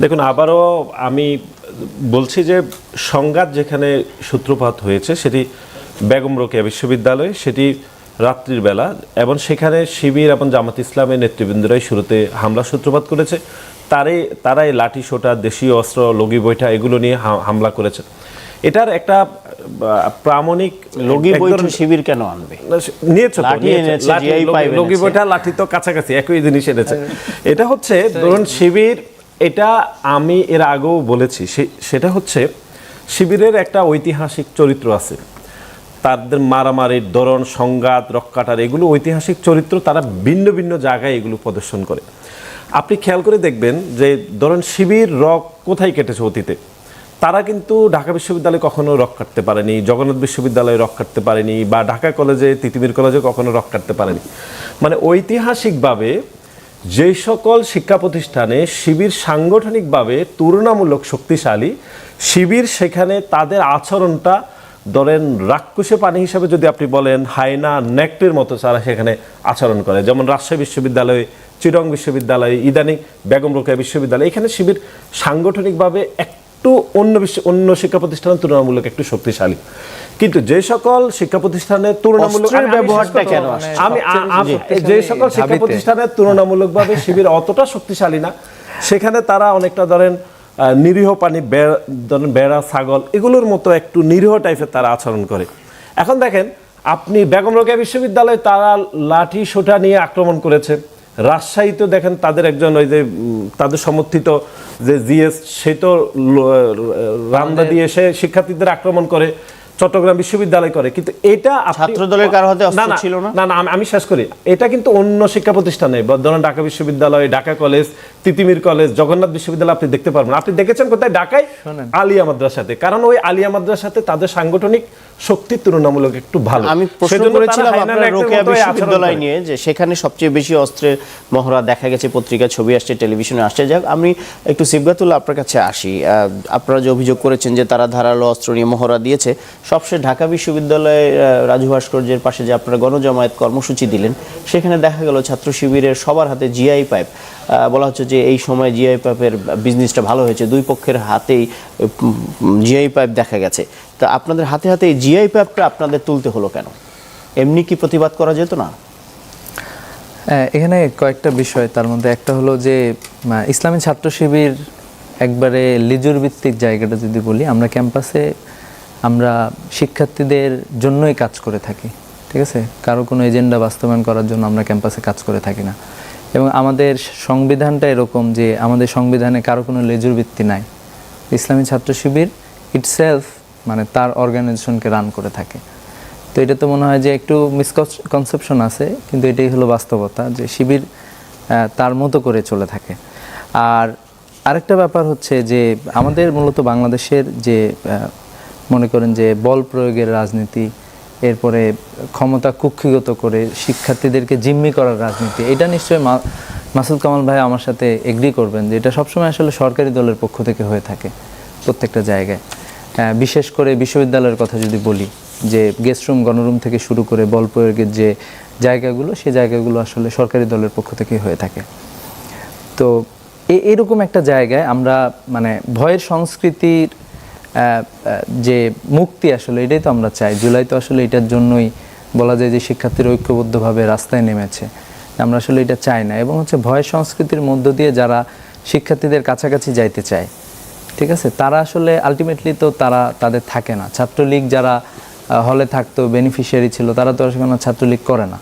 দেখুন, আবারও আমি বলছি যে সংঘাত যেখানে সূত্রপাত হয়েছে সেটি বেগম রোকেয়া বিশ্ববিদ্যালয়, সেটি রাত্রির বেলা, এবং সেখানে শিবির এবং জামাত ইসলামের নেতৃবৃন্দরাই শুরুতে হামলা সূত্রপাত করেছে। তারাই লাঠি সোটা, দেশীয় অস্ত্র, লগি বৈঠা এগুলো নিয়ে হামলা করেছে। এটার একটা প্রামাণিক লগি বৈঠা শিবির কেন আনবে? নিয়েছে লগি বৈঠা, লাঠি তো কাছাকাছি একই জিনিস এনেছে। এটা হচ্ছে ধরুন শিবির, এটা আমি এর আগেও বলেছি, সেটা হচ্ছে শিবিরের একটা ঐতিহাসিক চরিত্র আছে। তাদের মারামারির ধরন, সংঘাত, রক্ষাটার, এগুলো ঐতিহাসিক চরিত্র। তারা ভিন্ন ভিন্ন জায়গায় এগুলো প্রদর্শন করে। আপনি খেয়াল করে দেখবেন যে ধরুন শিবির রক কোথায় কেটেছে অতীতে। তারা কিন্তু ঢাকা বিশ্ববিদ্যালয়ে কখনো রক কাটতে পারেনি, জগন্নাথ বিশ্ববিদ্যালয়ে রক কাটতে পারেনি, বা ঢাকা কলেজে, তিতুমির কলেজে কখনো রক কাটতে পারেনি। মানে ঐতিহাসিকভাবে যে সকল শিক্ষা প্রতিষ্ঠানে শিবির সাংগঠনিকভাবে তুলনামূলক শক্তিশালী, শিবির সেখানে তাদের আচরণটা ধরেন রাক্ষসে পানি হিসাবে যদি আপনি বলেন হায়না নেকড়ের মতো তারা সেখানে আচরণ করে, যেমন রাজশাহী বিশ্ববিদ্যালয়, চিটং বিশ্ববিদ্যালয়, ইদানিং বেগম রোকেয়া বিশ্ববিদ্যালয়, এখানে শিবির সাংগঠনিকভাবে একটু অন্য শিক্ষা প্রতিষ্ঠানের তুলনামূলক একটু শক্তিশালী। কিন্তু যে সকল শিক্ষা প্রতিষ্ঠানের তুলনামূলক অস্ত্রের ব্যবহারটা কেন আসছে? যে সকল শিক্ষা প্রতিষ্ঠানের তুলনামূলকভাবে শিবির অতটা শক্তিশালী না, সেখানে তারা অনেকটা ধরেন নিরীহ প্রাণী, ধরেন বেড়া, ছাগল এগুলোর মতো একটু নিরীহ টাইপের তারা আচরণ করে। এখন দেখেন আপনি বেগম রোকেয়া বিশ্ববিদ্যালয়ে তারা লাঠি সোঁটা নিয়ে আক্রমণ করেছে। রাজশাহীতেও দেখেন তাদের একজন ওই যে তাদের সমর্থিত যে জিএস, সে তো রামদা দিয়ে এসে শিক্ষার্থীদের আক্রমণ করে, চট্টগ্রাম বিশ্ববিদ্যালয় করে। কিন্তু এটা ছাত্রদলের কারো হাতে অস্ত্র ছিল না? না, আমি শেষ করি। এটা কিন্তু অন্য শিক্ষা প্রতিষ্ঠানে, ধরেন ঢাকা বিশ্ববিদ্যালয়, ঢাকা কলেজ, তিতিমির কলেজ, জগন্নাথ বিশ্ববিদ্যালয় আপনি দেখতে পারবেন। আপনি দেখেছেন কোথায়? ঢাকায় আলিয়া মাদ্রাসাতে। কারণ ওই আলিয়া মাদ্রাসাতে তাদের সাংগঠনিক শক্তি তুলনামূলক একটু ভালো। আমি প্রশ্ন করেছিলাম আপনার রোকেয়া বিশ্ববিদ্যালয় নিয়ে, যে সেখানে সবচেয়ে বেশি অস্ত্রের মহড়া দেখা গেছে, পত্রিকায় ছবি আসছে, টেলিভিশনে আসছে। যাক, আমি একটু সিবগাতুল্লাহ আপনার কাছে আসি। আপনারা যে অভিযোগ করেছেন যে তারা ধারালো অস্ত্র নিয়ে মহড়া দিয়েছে, সবশেষ ঢাকা বিশ্ববিদ্যালয়ে রাজু ভাস্কর্যের পাশে যে আপনারা গণজামায়াত কর্মসূচি দিলেন, সেখানে দেখা গেল ছাত্র শিবিরের সবার হাতে জিআই পাইপ। বলা হচ্ছে যে এই সময় জিআই পাইপের বিজনেসটা ভালো হয়েছে, দুই পক্ষের হাতেই জিআই পাইপ দেখা গেছে। তা আপনাদের হাতে হাতে এই জিআই পাইপটা আপনাদের তুলতে হলো কেন? এমনি কি প্রতিবাদ করা যেত না? এখানে কয়েকটা বিষয়, তার মধ্যে একটা হলো যে ইসলামী ছাত্র শিবির একবারে লিজুর ভিত্তিক জায়গাটা যদি বলি, আমরা ক্যাম্পাসে আমরা শিক্ষার্থীদের জন্যই কাজ করে থাকি, ঠিক আছে? কারো কোনো এজেন্ডা বাস্তবায়ন করার জন্য আমরা ক্যাম্পাসে কাজ করে থাকি না। এবং আমাদের সংবিধানটা এরকম যে আমাদের সংবিধানে কারো কোনো লেজুর ভিত্তি নাই। ইসলামী ছাত্র শিবির ইটসেলফ মানে তার অর্গানাইজেশনকে রান করে থাকে। তো এটা তো মনে হয় যে একটু মিসকনসেপশন আছে, কিন্তু এটাই হলো বাস্তবতা যে শিবির তার মতো করে চলে থাকে। আর আরেকটা ব্যাপার হচ্ছে যে আমাদের মূলত বাংলাদেশের যে মনে করেন যে বল প্রয়োগের রাজনীতি, এরপরে ক্ষমতা কুক্ষিগত করে শিক্ষার্থীদেরকে জিম্মি করার রাজনীতি, এটা নিশ্চয়ই মাসুদ কামাল ভাই আমার সাথে এগ্রি করবেন যে এটা সবসময় আসলে সরকারি দলের পক্ষ থেকে হয়ে থাকে প্রত্যেকটা জায়গায়। বিশেষ করে বিশ্ববিদ্যালয়ের কথা যদি বলি, যে গেস্ট রুম, গণরুম থেকে শুরু করে বল প্রয়োগের যে জায়গাগুলো, সেই জায়গাগুলো আসলে সরকারি দলের পক্ষ থেকে হয়ে থাকে। তো এরকম একটা জায়গায় আমরা মানে ভয়ের সংস্কৃতির যে মুক্তি, আসলে এটাই তো আমরা চাই। জুলাই তো আসলে এটার জন্যই বলা যায় যে শিক্ষার্থীরা ঐক্যবদ্ধভাবে রাস্তায় নেমেছে। আমরা আসলে এটা চাই না। এবং হচ্ছে ভয়ের সংস্কৃতির মধ্য দিয়ে যারা শিক্ষার্থীদের কাছাকাছি যাইতে চায়, ঠিক আছে, তারা আসলে আলটিমেটলি তো তারা তাদের থাকে না। ছাত্রলীগ যারা হলে থাকতো, বেনিফিশিয়ারি ছিল, তারা তো আসলে ছাত্রলীগ করে না,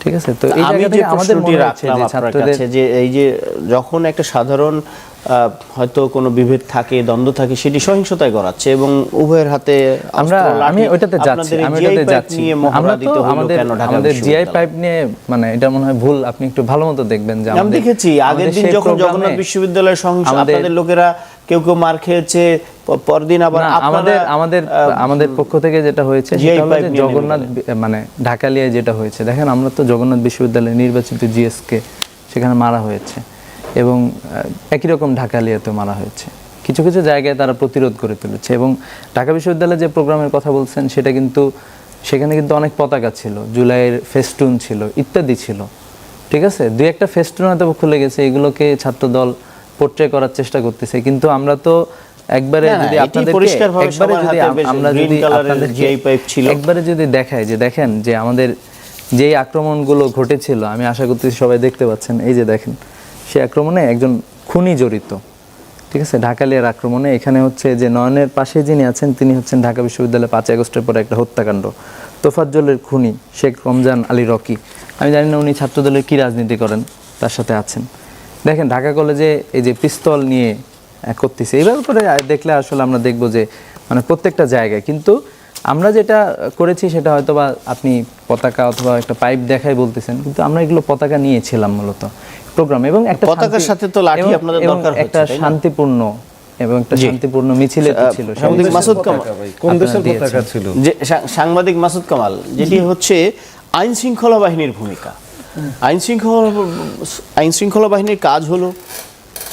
ঠিক আছে? তো এই জায়গা থেকে আমাদের মনে হচ্ছে যে ছাত্রদের যে এই যে যখন একটা সাধারণ হয়তো কোনো বিভেদ থাকে, দ্বন্দ্ব থাকে, সেটি সহিংসতায় গড়াচ্ছে এবং উভয়ের হাতে আমি ওইটাতে যাচ্ছি। আমরা তো আমাদের জিআই পাইপ নিয়ে মানে এটা মনে হয় ভুল। আপনি একটু ভালো মতো দেখবেন যে আমি দেখেছি আগের দিন যখন জগন্নাথ বিশ্ববিদ্যালয়ের সহিংসতা, আপনাদের লোকেরা কেউ কেউ মার খেয়েছে, পরদিন আবার আমাদের পক্ষ থেকে যেটা হয়েছে সেটা হলো যে জগন্নাথ মানে ঢাকালিয়ায় যেটা হয়েছে, দেখেন আমরা তো জগন্নাথ বিশ্ববিদ্যালয়ে নির্বাচিত জিএসকে সেখানে মারা হয়েছে এবং একই রকম ঢাকালিয়াতেও মারা হয়েছে। কিছু কিছু জায়গায় তারা প্রতিরোধ করে তুলেছে। এবং ঢাকা বিশ্ববিদ্যালয়ে যে প্রোগ্রামের কথা বলছেন সেটা কিন্তু সেখানে কিন্তু অনেক পতাকা ছিল, জুলাইয়ের ফেস্টুন ছিল, ইত্যাদি ছিল, ঠিক আছে? দুই একটা ফেস্টুন হয়তো খুলে গেছে, এগুলোকে ছাত্রদল পোর্ট্রে করার চেষ্টা করতেছে। কিন্তু আমরা তো একবারে যদি একবারে যদি দেখাই যে দেখেন যে আমাদের যেই আক্রমণগুলো ঘটেছিল, আমি আশা করতেছি সবাই দেখতে পাচ্ছেন, এই যে দেখেন সেই আক্রমণে একজন খুনি জড়িত, ঠিক আছে? ঢাকালিয়ার আক্রমণে এখানে হচ্ছে যে নয়নের পাশে যিনি আছেন তিনি হচ্ছেন ঢাকা বিশ্ববিদ্যালয়ে 5 আগস্টের পরে একটা হত্যাকাণ্ড, তোফাজ্জলের খুনি শেখ রমজান আলী রকি। আমি জানি না উনি ছাত্রদলের কী রাজনীতি করেন, তার সাথে আছেন। দেখেন ঢাকা কলেজে এই যে পিস্তল নিয়ে করতেছে, এইভাবে করে দেখলে আসলে আমরা দেখবো যে মানে প্রত্যেকটা জায়গায়। কিন্তু আমরা যেটা করেছি সেটা হয়তো বা আপনি পতাকা অথবা একটা পাইপ দেখাই বলতেছেন, কিন্তু আমরা এগুলো পতাকা নিয়েছিলাম মূলত প্রোগ্রাম এবং একটা পতাকার সাথে তো লাঠি আপনাদের দরকার হচ্ছে, একটা শান্তিপূর্ণ এবং একটা শান্তিপূর্ণ মিছিল ছিল। মাসুদ কামাল কোন দেশের পতাকা ছিল? যে সাংবাদিক মাসুদ কামাল, যেটি হচ্ছে আইন শৃঙ্খলা বাহিনীর ভূমিকা। আইন শৃঙ্খলা বাহিনীর কাজ হলো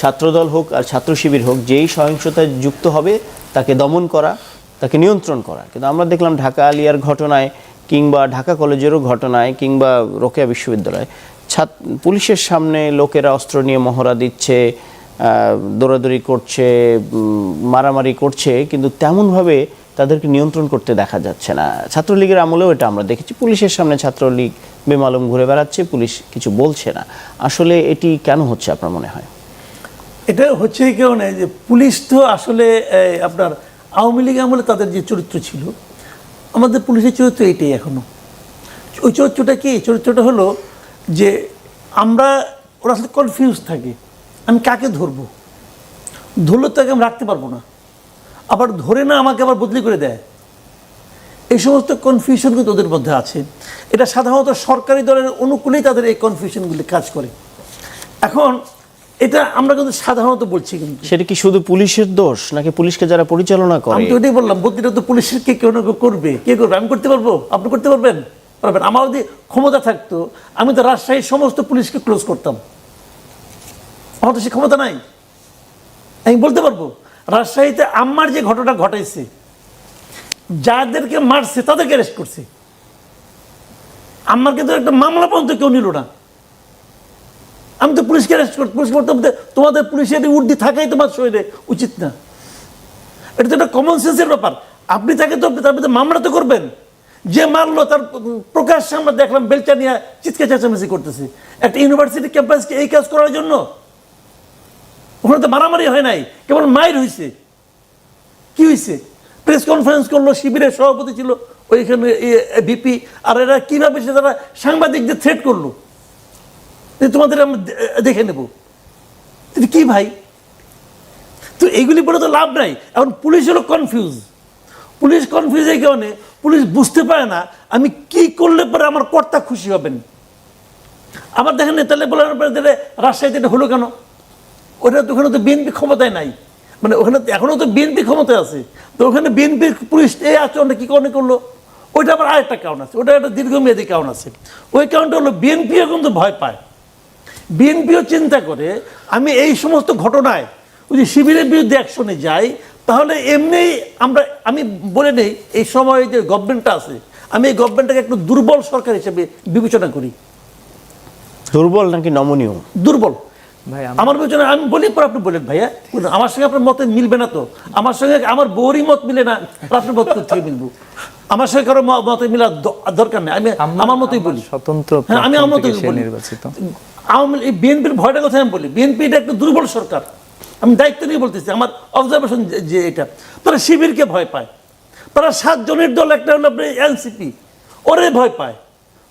ছাত্রদল হোক আর ছাত্র শিবির হোক, যেই সহিংসতায় যুক্ত হবে তাকে দমন করা, তাকে নিয়ন্ত্রণ করা। কিন্তু আমরা দেখলাম ঢাকা আলিয়ার ঘটনায় কিংবা ঢাকা কলেজেরও ঘটনায় কিংবা রোকেয়া বিশ্ববিদ্যালয় পুলিশের সামনে লোকেরা অস্ত্র নিয়ে মহড়া দিচ্ছে, দৌড়াদৌড়ি করছে, মারামারি করছে, কিন্তু তেমনভাবে তাদেরকে নিয়ন্ত্রণ করতে দেখা যাচ্ছে না। ছাত্রলীগের আমলেও এটা আমরা দেখেছি, পুলিশের সামনে ছাত্রলীগ বেমালুম ঘুরে বেড়াচ্ছে, পুলিশ কিছু বলছে না। আসলে এটি কেন হচ্ছে আপনার মনে হয়? এটা হচ্ছে এই কারণে যে পুলিশ তো আসলে আপনার আওয়ামী লীগ আমলে তাদের যে চরিত্র ছিল, আমাদের পুলিশের চরিত্র এইটাই এখনো। ওই চরিত্রটা কি? চরিত্রটা হলো যে ওরা আসলে কনফিউজ থাকে, আমি কাকে ধরবো, ধরলে তাকে আমি রাখতে পারবো না, আবার ধরে না আমাকে আবার বদলি করে দেয়। এই সমস্ত কনফিউশন কিন্তু ওদের মধ্যে আছে। এটা সাধারণত সরকারি দলের অনুকূলেই তাদের এই কনফিউশনগুলি কাজ করে। এখন এটা আমরা কিন্তু সাধারণত বলছি, কিন্তু সেটা কি শুধু পুলিশের দোষ নাকি পুলিশকে যারা পরিচালনা করে? আমি তো এটাই বললাম, বদলিটা তো পুলিশের কেউ না কেউ করবে। কে করবে? আমি করতে পারবো? আপনি করতে পারবেন? পারবেন। আমার যদি ক্ষমতা থাকতো আমি তো রাজশাহীর সমস্ত পুলিশকে ক্লোজ করতাম। আমার তো সে ক্ষমতা নাই। আমি বলতে পারবো রাজশাহীতে আম্মার যে ঘটনা ঘটাইছে, যাদেরকে মারছে তাদেরকে অ্যারেস্ট করছে। আম্মার কিন্তু একটা মামলা পর্যন্ত কেউ নিল না। আমি তো পুলিশকে অ্যারেস্ট করতাম। তোমাদের পুলিশের উর্দি থাকাই তোমার শরীরে উচিত না। এটা তো একটা কমন সেন্সের ব্যাপার। আপনি তাকে তো তার বিরুদ্ধে মামলা তো করবেন। যে মারলো তার প্রকাশ্যে আমরা দেখলাম বেলচা নিয়ে চিৎকার চেঁচামেচি করতেছে একটা ইউনিভার্সিটি ক্যাম্পাসকে এই কাজ করার জন্য। ওখানে তো মারামারি হয় নাই, কেবল মাইর হয়েছে। কি হয়েছে? প্রেস কনফারেন্স করলো, শিবিরের সভাপতি ছিল ওইখানে ভিপি, আর এরা কিভাবে সে তারা সাংবাদিকদের থ্রেট করলো তোমাদের আমরা দেখে নেব। কি ভাই, তো এইগুলি বলে তো লাভ নাই। এখন পুলিশ হলো কনফিউজ। পুলিশ কনফিউজ এই কারণে পুলিশ বুঝতে পারে না আমি কি করলে পরে আমার কর্তা খুশি হবেন। আবার দেখেন তাহলে বলার পরে রাজশাহীতে এটা হলো কেন? ওটা তো ওখানে তো বিএনপি ক্ষমতায় নাই, মানে ওখানে এখনো তো বিএনপি ক্ষমতায় আছে। তো ওখানে বিএনপির পুলিশ এই আচরণটা কি কারণে করলো? ওইটা আবার আরেকটা কারণ আছে, ওটা একটা দীর্ঘমেয়াদী কারণ আছে। ওই কারণটা হলো বিএনপিও কিন্তু ভয় পায়। বিএনপিও চিন্তা করে আমি এই সমস্ত ঘটনায় যদি শিবিরের বিরুদ্ধে অ্যাকশনে যাই তাহলে এমনি আমি বলে নেই এই সময় যে গভর্নমেন্টটা আছে, আমি এই গভর্নমেন্টটাকে একটু দুর্বল সরকার হিসেবে বিবেচনা করি। দুর্বল নাকি নমনীয়? দুর্বল ভাই আমার বিবেচনা। আমি বলি পর আপনি বলেন ভাইয়া, আমার সঙ্গে আপনার মতে মিলবে না তো। আমার সঙ্গে আমার বউরই মত মিলে না, আপনার মত থেকে মিলবো। আমার সঙ্গে কারো মতে মিলার দরকার নেই। আমি আমার মতোই বলি, স্বতন্ত্র হ্যাঁ আমি আমার মতোই বলি। নির্বাচিত বিএনপির ভয়টার কথা আমি বলি, বিএনপি এটা একটু দুর্বল সরকার। আমি দায়িত্ব নিয়ে বলতেছি, আমার অবজারভেশন যে এটা। তারা শিবিরকে ভয় পায়, তারা 7 জনের দল, একটা হলো আপনি এনসিপি, ওরে ভয় পায়।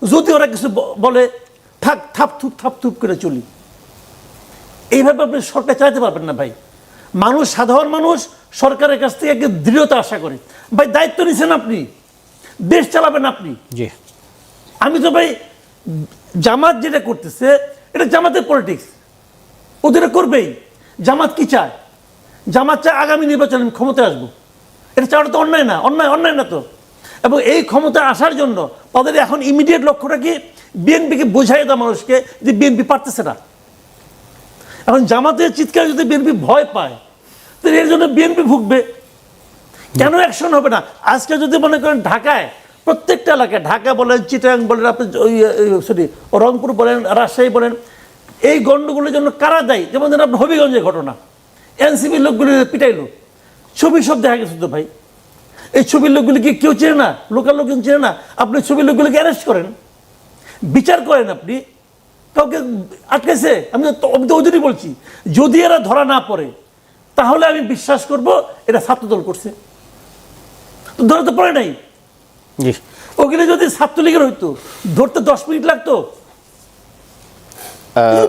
যদি ওরা কিছু বলে থাপ থুপ করে চলি। এইভাবে আপনি সরকার চালাতে পারবেন না ভাই। মানুষ, সাধারণ মানুষ সরকারের কাছ থেকে একটা দৃঢ়তা আশা করে। ভাই দায়িত্ব নিছেন আপনি, দেশ চালাবেন আপনি। জি, আমি তো ভাই জামাত যেটা করতেছে এটা জামাতের পলিটিক্স, ওদের করবেই। জামাত কি চায়? জামাত চায় আগামী নির্বাচনে আমি ক্ষমতায় আসবো। এটা চাওয়াটা তো অন্যায় না, অন্যায় না তো। এবং এই ক্ষমতায় আসার জন্য তাদের এখন ইমিডিয়েট লক্ষ্যটা কি? বিএনপিকে বোঝাই দেওয়া মানুষকে যে বিএনপি পারতেছে না। এখন জামাতের চিৎকার যদি বিএনপি ভয় পায় তাহলে এর জন্য বিএনপি ভুগবে। কেন অ্যাকশন হবে না? আজকে যদি মনে করেন ঢাকায় প্রত্যেকটা এলাকায়, ঢাকা বলেন, চিটাগাং বলেন, আপনি রংপুর বলেন, রাজশাহী বলেন, এই গণ্ডগোলের জন্য কারা দায়ী? যেমন ধরেন আপনার হবিগঞ্জের ঘটনা, এনসিপির লোকগুলি পিটাইলো, ছবি সব দেখা গেছে তো ভাই। এই ছবির লোকগুলিকে কেউ চেনে না, লোকাল লোকজন চেনে না। আপনি ছবির লোকগুলিকে অ্যারেস্ট করেন, বিচার করেন, আপনি কাউকে আটকেছে? আমি তো ওই জন্যই বলছি, যদি এরা ধরা না পড়ে তাহলে আমি বিশ্বাস করব এটা ছাত্রদল করছে। তো ধরা তো পড়ে নাই। জি, ওগুলো যদি ছাত্রলীগের হইতো ধরতে 10 মিনিট লাগতো।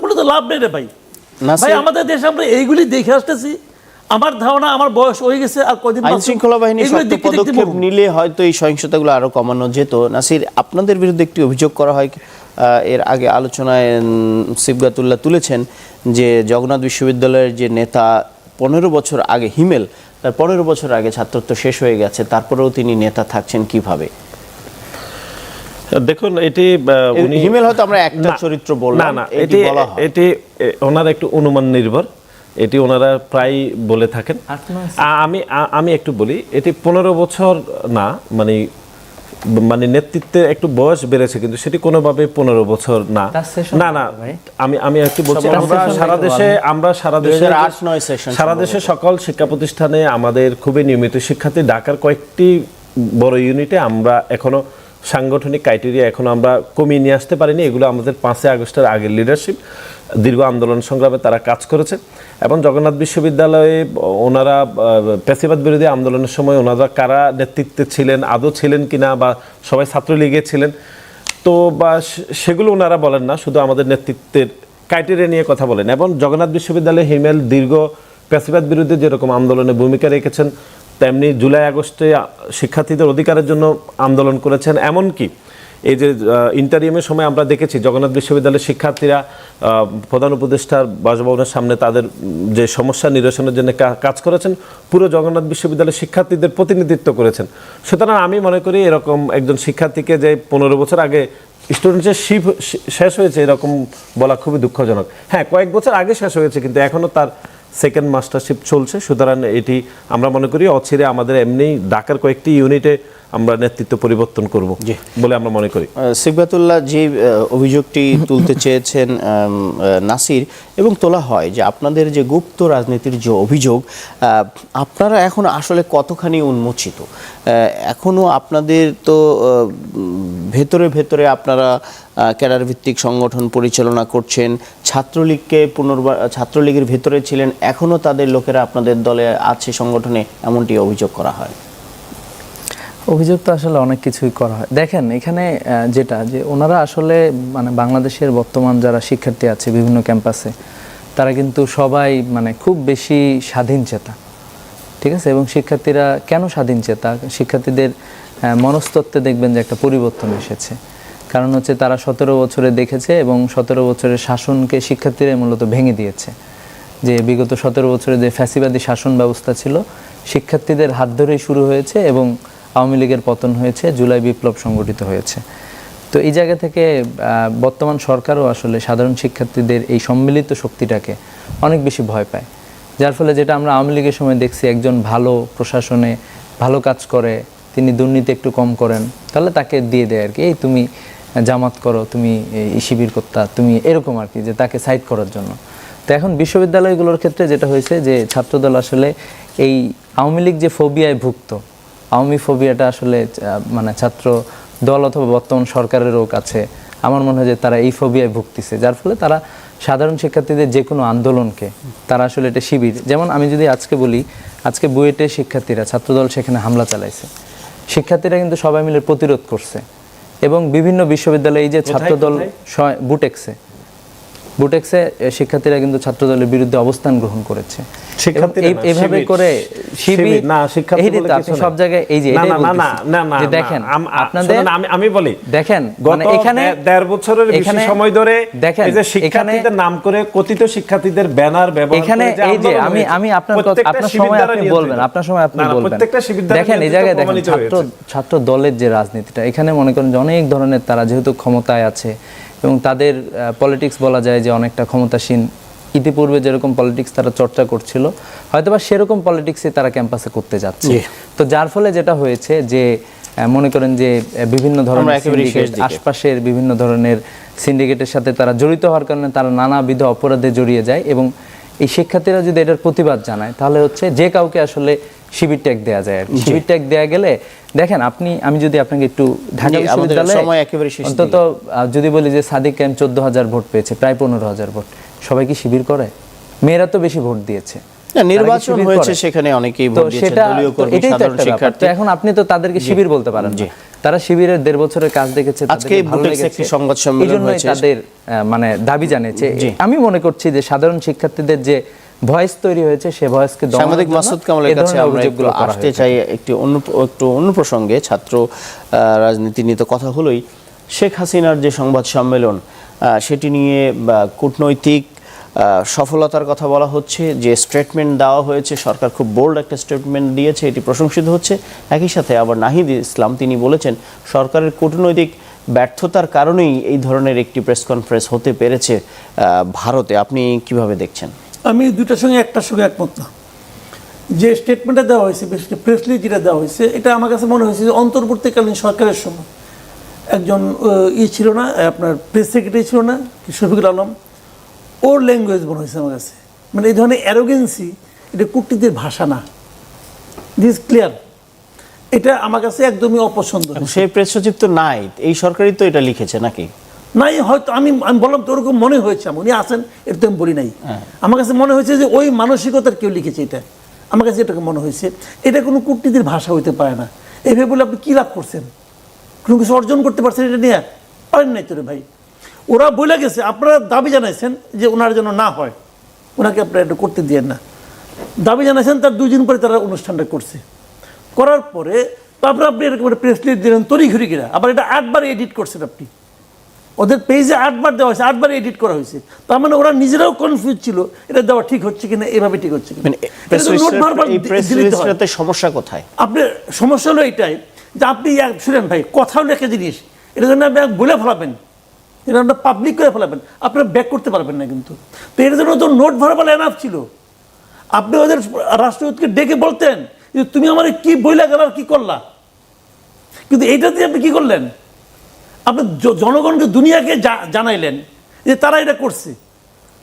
বলে তো লাভ নেই রে ভাই। ভাই আমাদের দেশে আমরা এইগুলি দেখে আসতেছি। আমার ধারণা আমার বয়স হয়ে গেছে, আর কদিন আইন শৃঙ্খলা বাহিনী শক্ত পদক্ষেপ নিলে হয়তো এই সহিংসতাগুলো আরো কমানো যেত। নাসির, আপনাদের বিরুদ্ধে একটি অভিযোগ করা হয়, এর আগে আলোচনায় সিবগাতুল্লাহ তুলেছেন যে জগন্নাথ বিশ্ববিদ্যালয়ের যে নেতা 15 বছর আগে, হিমেল, তার 15 বছর আগে ছাত্রত্ব শেষ হয়ে গেছে, তারপরেও তিনি নেতা থাকছেন কিভাবে? দেখুন, এটি হিমেল হয়তো আমরা একটা চরিত্র বললাম, না, এটি ওনার একটু অনুমান নির্ভর। এটি ওনারা প্রায় বলে থাকেন। আমি একটু বলি, এটি 15 বছর না, মানে নেতৃত্বে একটু বয়স বেড়েছে, কিন্তু সেটি কোনোভাবে 15 বছর না। না আমি একটু বলছি, আমরা সারা দেশে সকল শিক্ষা প্রতিষ্ঠানে আমাদের খুবই নিয়মিত শিক্ষার্থী, ঢাকার কয়েকটি বড় ইউনিটে আমরা এখনো সাংগঠনিক ক্রাইটেরিয়া আমরা কমিয়ে নিয়ে আসতে পারিনি। এগুলো আমাদের 5 আগস্টের আগের লিডারশিপ দীর্ঘ আন্দোলন সংগ্রামে তারা কাজ করেছে। এবং জগন্নাথ বিশ্ববিদ্যালয়ে ওনারা ফ্যাসিবাদ বিরোধী আন্দোলনের সময় ওনারা কারা নেতৃত্বে ছিলেন, আদৌ ছিলেন কিনা, বা সবাই ছাত্রলীগে ছিলেন, তো বা সেগুলো ওনারা বলেন না, শুধু আমাদের নেতৃত্বের ক্রাইটেরিয়া নিয়ে কথা বলেন। এবং জগন্নাথ বিশ্ববিদ্যালয়ে হিমেল দীর্ঘ ফ্যাসিবাদ বিরোধী যেরকম আন্দোলনে ভূমিকা রেখেছেন, তেমনি জুলাই আগস্টে শিক্ষার্থীদের অধিকারের জন্য আন্দোলন করেছেন। এমনকি এই যে ইন্টারিয়ামের সময় আমরা দেখেছি জগন্নাথ বিশ্ববিদ্যালয়ের শিক্ষার্থীরা প্রধান উপদেষ্টার বাসভবনের সামনে তাদের যে সমস্যা নিরসনের জন্য কাজ করেছেন, পুরো জগন্নাথ বিশ্ববিদ্যালয়ের শিক্ষার্থীদের প্রতিনিধিত্ব করেছেন। সুতরাং আমি মনে করি এরকম একজন শিক্ষার্থীকে যে 15 বছর আগে স্টুডেন্টসের শিপ শেষ হয়েছে এরকম বলা খুবই দুঃখজনক। হ্যাঁ, কয়েক বছর আগে শেষ হয়েছে, কিন্তু এখনও তার সেকেন্ড মাস্টারশিপ চলছে। সুতরাং এটি আমরা মনে করি অচিরে আমাদের এমনি ঢাকার কয়েকটি ইউনিটে আমরা নেতৃত্ব পরিবর্তন করব বলে আমরা মনে করি। সিকদাতুল্লাহ যে অভিযোগটি তুলতে চেয়েছেন নাসির, এবং তোলা হয় যে আপনাদের যে গুপ্ত রাজনীতির যে অভিযোগ, আপনারা এখন আসলে কতখানি উন্মোচিত? এখনো আপনাদের তো ভেতরে ভেতরে আপনারা ক্যাডার ভিত্তিক সংগঠন পরিচালনা করছেন, ছাত্রলীগের ভেতরে ছিলেন, এখনো তাদের লোকেরা আপনাদের দলে আছে সংগঠনে, এমনটি অভিযোগ করা হয়। অভিযোগ তো আসলে অনেক কিছুই করা হয়। দেখেন এখানে যেটা যে ওনারা আসলে মানে বাংলাদেশের বর্তমান যারা শিক্ষার্থী আছে বিভিন্ন ক্যাম্পাসে, তারা কিন্তু সবাই মানে খুব বেশি স্বাধীন চেতা, ঠিক আছে? এবং শিক্ষার্থীরা কেন স্বাধীন চেতা? শিক্ষার্থীদের মনস্তত্ত্বে দেখবেন যে একটা পরিবর্তন এসেছে। কারণ হচ্ছে তারা 17 বছরে দেখেছে এবং 17 বছরের শাসনকে শিক্ষার্থীরা মূলত ভেঙে দিয়েছে। যে বিগত 17 বছরে যে ফ্যাসিবাদী শাসন ব্যবস্থা ছিল, শিক্ষার্থীদের হাত ধরেই শুরু হয়েছে এবং আওয়ামী লীগের পতন হয়েছে, জুলাই বিপ্লব সংগঠিত হয়েছে। তো এই জায়গা থেকে বর্তমান সরকারও আসলে সাধারণ শিক্ষার্থীদের এই সম্মিলিত শক্তিটাকে অনেক বেশি ভয় পায়। যার ফলে যেটা আমরা আওয়ামী লীগের সময় দেখছি, একজন ভালো প্রশাসনে ভালো কাজ করে, তিনি দুর্নীতি একটু কম করেন, তাহলে তাকে দিয়ে দেয় আর কি, এই তুমি জামাত করো, তুমি শিবির কর্তা, তুমি এরকম আর কি, যে তাকে সাইড করার জন্য। তো এখন বিশ্ববিদ্যালয়গুলোর ক্ষেত্রে যেটা হয়েছে যে ছাত্রদল আসলে এই আওয়ামী লীগ যে ফোবিয়ায় ভুক্ত, আওয়ামী ফোবিয়াটা আসলে মানে ছাত্র দল অথবা বর্তমান সরকারেরও কাছে আমার মনে হয় যে তারা এই ফোবিয়ায় ভুগতেছে। যার ফলে তারা সাধারণ শিক্ষার্থীদের যে কোনো আন্দোলনকে তারা আসলে এটা শিবির, যেমন আমি যদি আজকে বলি, আজকে বুয়েটে শিক্ষার্থীরা ছাত্রদল সেখানে হামলা চালাইছে, শিক্ষার্থীরা কিন্তু সবাই মিলে প্রতিরোধ করছে। এবং বিভিন্ন বিশ্ববিদ্যালয়ে এই যে ছাত্রদল বুটেক্সে শিক্ষার্থীরা কিন্তু ছাত্রদলের বিরুদ্ধে অবস্থান গ্রহণ করেছে। এইভাবে করে শিবির না শিক্ষার্থী সব জায়গায় এই যে দেখেন আপনাদের, আমি বলি দেখেন মানে এখানে 1.5 বছরের বেশি সময় ধরে দেখেন এই যে শিক্ষার্থীদের নাম করে কথিত শিক্ষার্থীদের ব্যানার ব্যবহার এখানে এই যে আমি আপনার সময় আপনি বলবেন, আপনার সময় আপনি বলবেন, দেখেন এই জায়গায় দেখেন ছাত্র দলের যে রাজনীতিটা, এখানে মনে করেন যে অনেক ধরনের তারা যেহেতু ক্ষমতায় আছে এবং তাদের পলিটিক্স বলা যায় যে অনেকটা ক্ষমতাসীন, ইতিপূর্বে যেরকম পলিটিক্স তারা চর্চা করছিল হয়তোবা সেরকম পলিটিক্সই তারা ক্যাম্পাসে করতে যাচ্ছে। তো যার ফলে যেটা হয়েছে যে মনে করেন যে বিভিন্ন ধরনের আশপাশের বিভিন্ন ধরনের সিন্ডিকেটের সাথে তারা জড়িত হওয়ার কারণে তারা নানাবিধ অপরাধে জড়িয়ে যায়। এবং এই শিক্ষার্থীরা যদি এটার প্রতিবাদ জানায় তাহলে হচ্ছে যে কাউকে আসলে শিবির ট্যাগ দেওয়া যায় আর কি। শিবির ট্যাগ দেওয়া গেলে দেখেন আমি যদি আপনাকে একটু ঢাকা বিশ্ববিদ্যালয়ে অন্তত যদি বলি যে সাদিক কায়েম 14,000 ভোট পেয়েছে, প্রায় 15,000 ভোট, সবাই কি শিবির করে? মেয়েরা তো বেশি ভোট দিয়েছে, নির্বাচন হয়েছে সেখানে অনেকেই ভোট দিয়েছে, দলীয় কর্মী, সাধারণ শিক্ষার্থী। এখন আপনি তো তাদেরকে শিবির বলতে পারেন না, তারা শিবিরের 1.5 বছরের কাজ দেখেছে, আজকে বুটেক্সে একটি সংবাদ সম্মেলন হয়েছে, তাদের মানে দাবি জানিয়েছে। আমি মনে করছি যে সাধারণ শিক্ষার্থীদের যে ভয়েস তৈরি হয়েছে সে ভয়েসকে সাংবাদিক মাসুদ কামালের কাছে আমরা আসতে চাই একটু অন্য প্রসঙ্গে। ছাত্র রাজনীতি নিয়ে তো কথা হলোই, শেখ হাসিনার যে সংবাদ সম্মেলন সেটি নিয়ে কূটনৈতিক সফলতার কথা বলা হচ্ছে, যে স্টেটমেন্ট দেওয়া হয়েছে, সরকার খুব বোল্ড একটা স্টেটমেন্ট দিয়েছে, এটি প্রশংসিত হচ্ছে। একই সাথে আবার নাহিদ ইসলাম তিনি বলেছেন সরকারের কূটনৈতিক ব্যর্থতার কারণেই এই ধরনের একটি প্রেস কনফারেন্স হতে পেরেছে ভারতে। আপনি কিভাবে দেখছেন? আমি দুইটার সঙ্গে একটার সঙ্গে একমত না। যে স্টেটমেন্টটা দেওয়া হয়েছে, বিশেষ করে প্রেসলি যেটা দেওয়া হয়েছে, এটা আমার কাছে মনে হয়েছে যে অন্তর্বর্তীকালীন সরকারের সময় একজন ছিল না, আপনার প্রেস সেক্রেটারি ছিল না কি, শফিকুল আলম, ওর ল্যাঙ্গুয়েজ মনে হয়েছে আমার কাছে। মানে এই ধরনের অ্যারোগেন্সি, এটা কূটনীতির ভাষা না, দিস ক্লিয়ার। এটা আমার কাছে একদমই অপছন্দ। সেই প্রেস সচিব তো নাই, এই সরকারই তো এটা লিখেছে নাকি? নাই, হয়তো আমি বললাম তো ওরকম মনে হয়েছে, উনি আছেন এটা তো আমি বলি নাই। আমার কাছে মনে হয়েছে যে ওই মানসিকতার কেউ লিখেছে এটা, আমার কাছে এটাকে মনে হয়েছে। এটা কোনো কূটনীতির ভাষা হইতে পারে না। এভাবে বলে আপনি কী লাভ করছেন? কোনো কিছু অর্জন করতে পারছেন এটা নিয়ে? পারেন নাই তো রে ভাই। ওরা বলে গেছে, আপনারা দাবি জানাইছেন যে ওনার জন্য না হয়, ওনাকে আপনারা এটা করতে দিয়েন না, দাবি জানাইছেন। তার 2 দিন পরে তারা অনুষ্ঠানটা করছে। করার পরে তারপরে আপনি এরকম একটা প্রেস লিস্ট দিলেন তড়িঘড়িরা, আবার এটা 8বার এডিট করছেন আপনি। ওদের পেজে 8বার দেওয়া হয়েছে, 8বার এডিট করা হয়েছে। তার মানে ওরা নিজেরাও কনফিউজ ছিল এটা দেওয়া ঠিক হচ্ছে কিনা, এভাবে ঠিক হচ্ছে কিনা। সমস্যা কোথায়? আপনার সমস্যা হলো এটাই যে আপনি শুনেন ভাই, কথা হলো একটা জিনিস, এটা জন্য আপনি বলে ফেলাবেন, এটা আপনার পাবলিক করে ফেলাবেন, আপনারা ব্যাক করতে পারবেন না কিন্তু। তো এর জন্য তো নোট ভার্বাল এনাফ ছিল। আপনি ওদের রাষ্ট্রদূতকে ডেকে বলতেন যে তুমি আমার কি বইলা গেল আর কি করলা, কিন্তু এইটা দিয়ে আপনি কি করলেন? আপনি জনগণকে, দুনিয়াকে জানাইলেন যে তারা এটা করছে,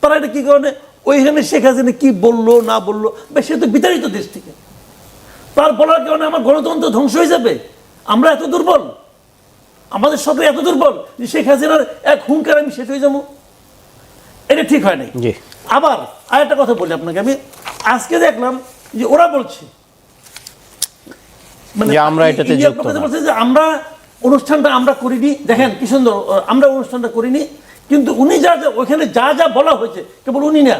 তারা এটা কি কারণে, ওইখানে শেখ হাসিনা কি বললো না বললো, বা সে তো বিতাড়িত দেশ থেকে, তার বলার কারণে আমার গণতন্ত্র ধ্বংস হয়ে যাবে। আমরা এত দুর্বল, আমাদের সরকার এত দুর্বল যে শেখ হাসিনার এক হুঙ্কার আমি শেষ হয়ে যাবো, এটা ঠিক হয় নাই। আবার আরেকটা কথা বলি আপনাকে, আমি আজকে দেখলাম যে ওরা বলছে মানে আমরা এটাতে যুক্ত না, বলছে যে আমরা অনুষ্ঠানটা আমরা করিনি। দেখেন কি সুন্দর, আমরা অনুষ্ঠানটা করিনি, কিন্তু উনি যা ওইখানে যা যা বলা হয়েছে, কেবল উনি না,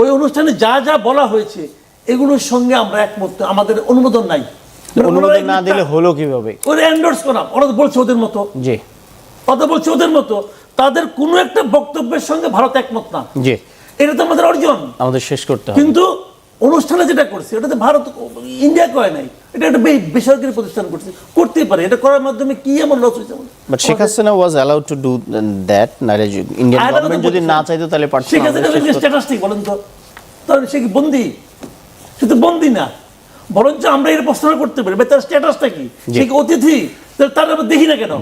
ওই অনুষ্ঠানে যা যা বলা হয়েছে এগুলোর সঙ্গে আমরা একমত, আমাদের অনুমোদন নাই। অনুমোদন না দিলে হলো কিভাবে? ওরা এন্ডোর্স করা, ওরা বলছে ওদের মতো, জি কথা বলছে ওদের মতো, তাদের কোনো একটা বক্তব্যের সঙ্গে ভারত একমত না। জি, এটা তো আমাদের অর্জন, আমাদের শেষ করতে হবে। কিন্তু অনুষ্ঠানে যেটা করছে ওটাতে ভারত, ইন্ডিয়া করে নাই, এটা একটা বেসরকারি প্রতিষ্ঠান করছে, করতেই পারে। এটা করার মাধ্যমে কি এমন লস হয়েছে? But Sheikh Hasina was allowed to do that, নাইলে ইন্ডিয়ান গভর্নমেন্ট যদি না চাইতো তাহলে পারতো না। শেখ হাসিনা স্ট্যাটাসটিক বলেন তো, তাহলে সে কি বন্দী? সে তো বন্দী না, বরঞ্চ আমরা এর প্রশ্ন করতে পারি তার স্ট্যাটাসটা কি, সে কি অতিথি? তার আমরা দেখি না কেন?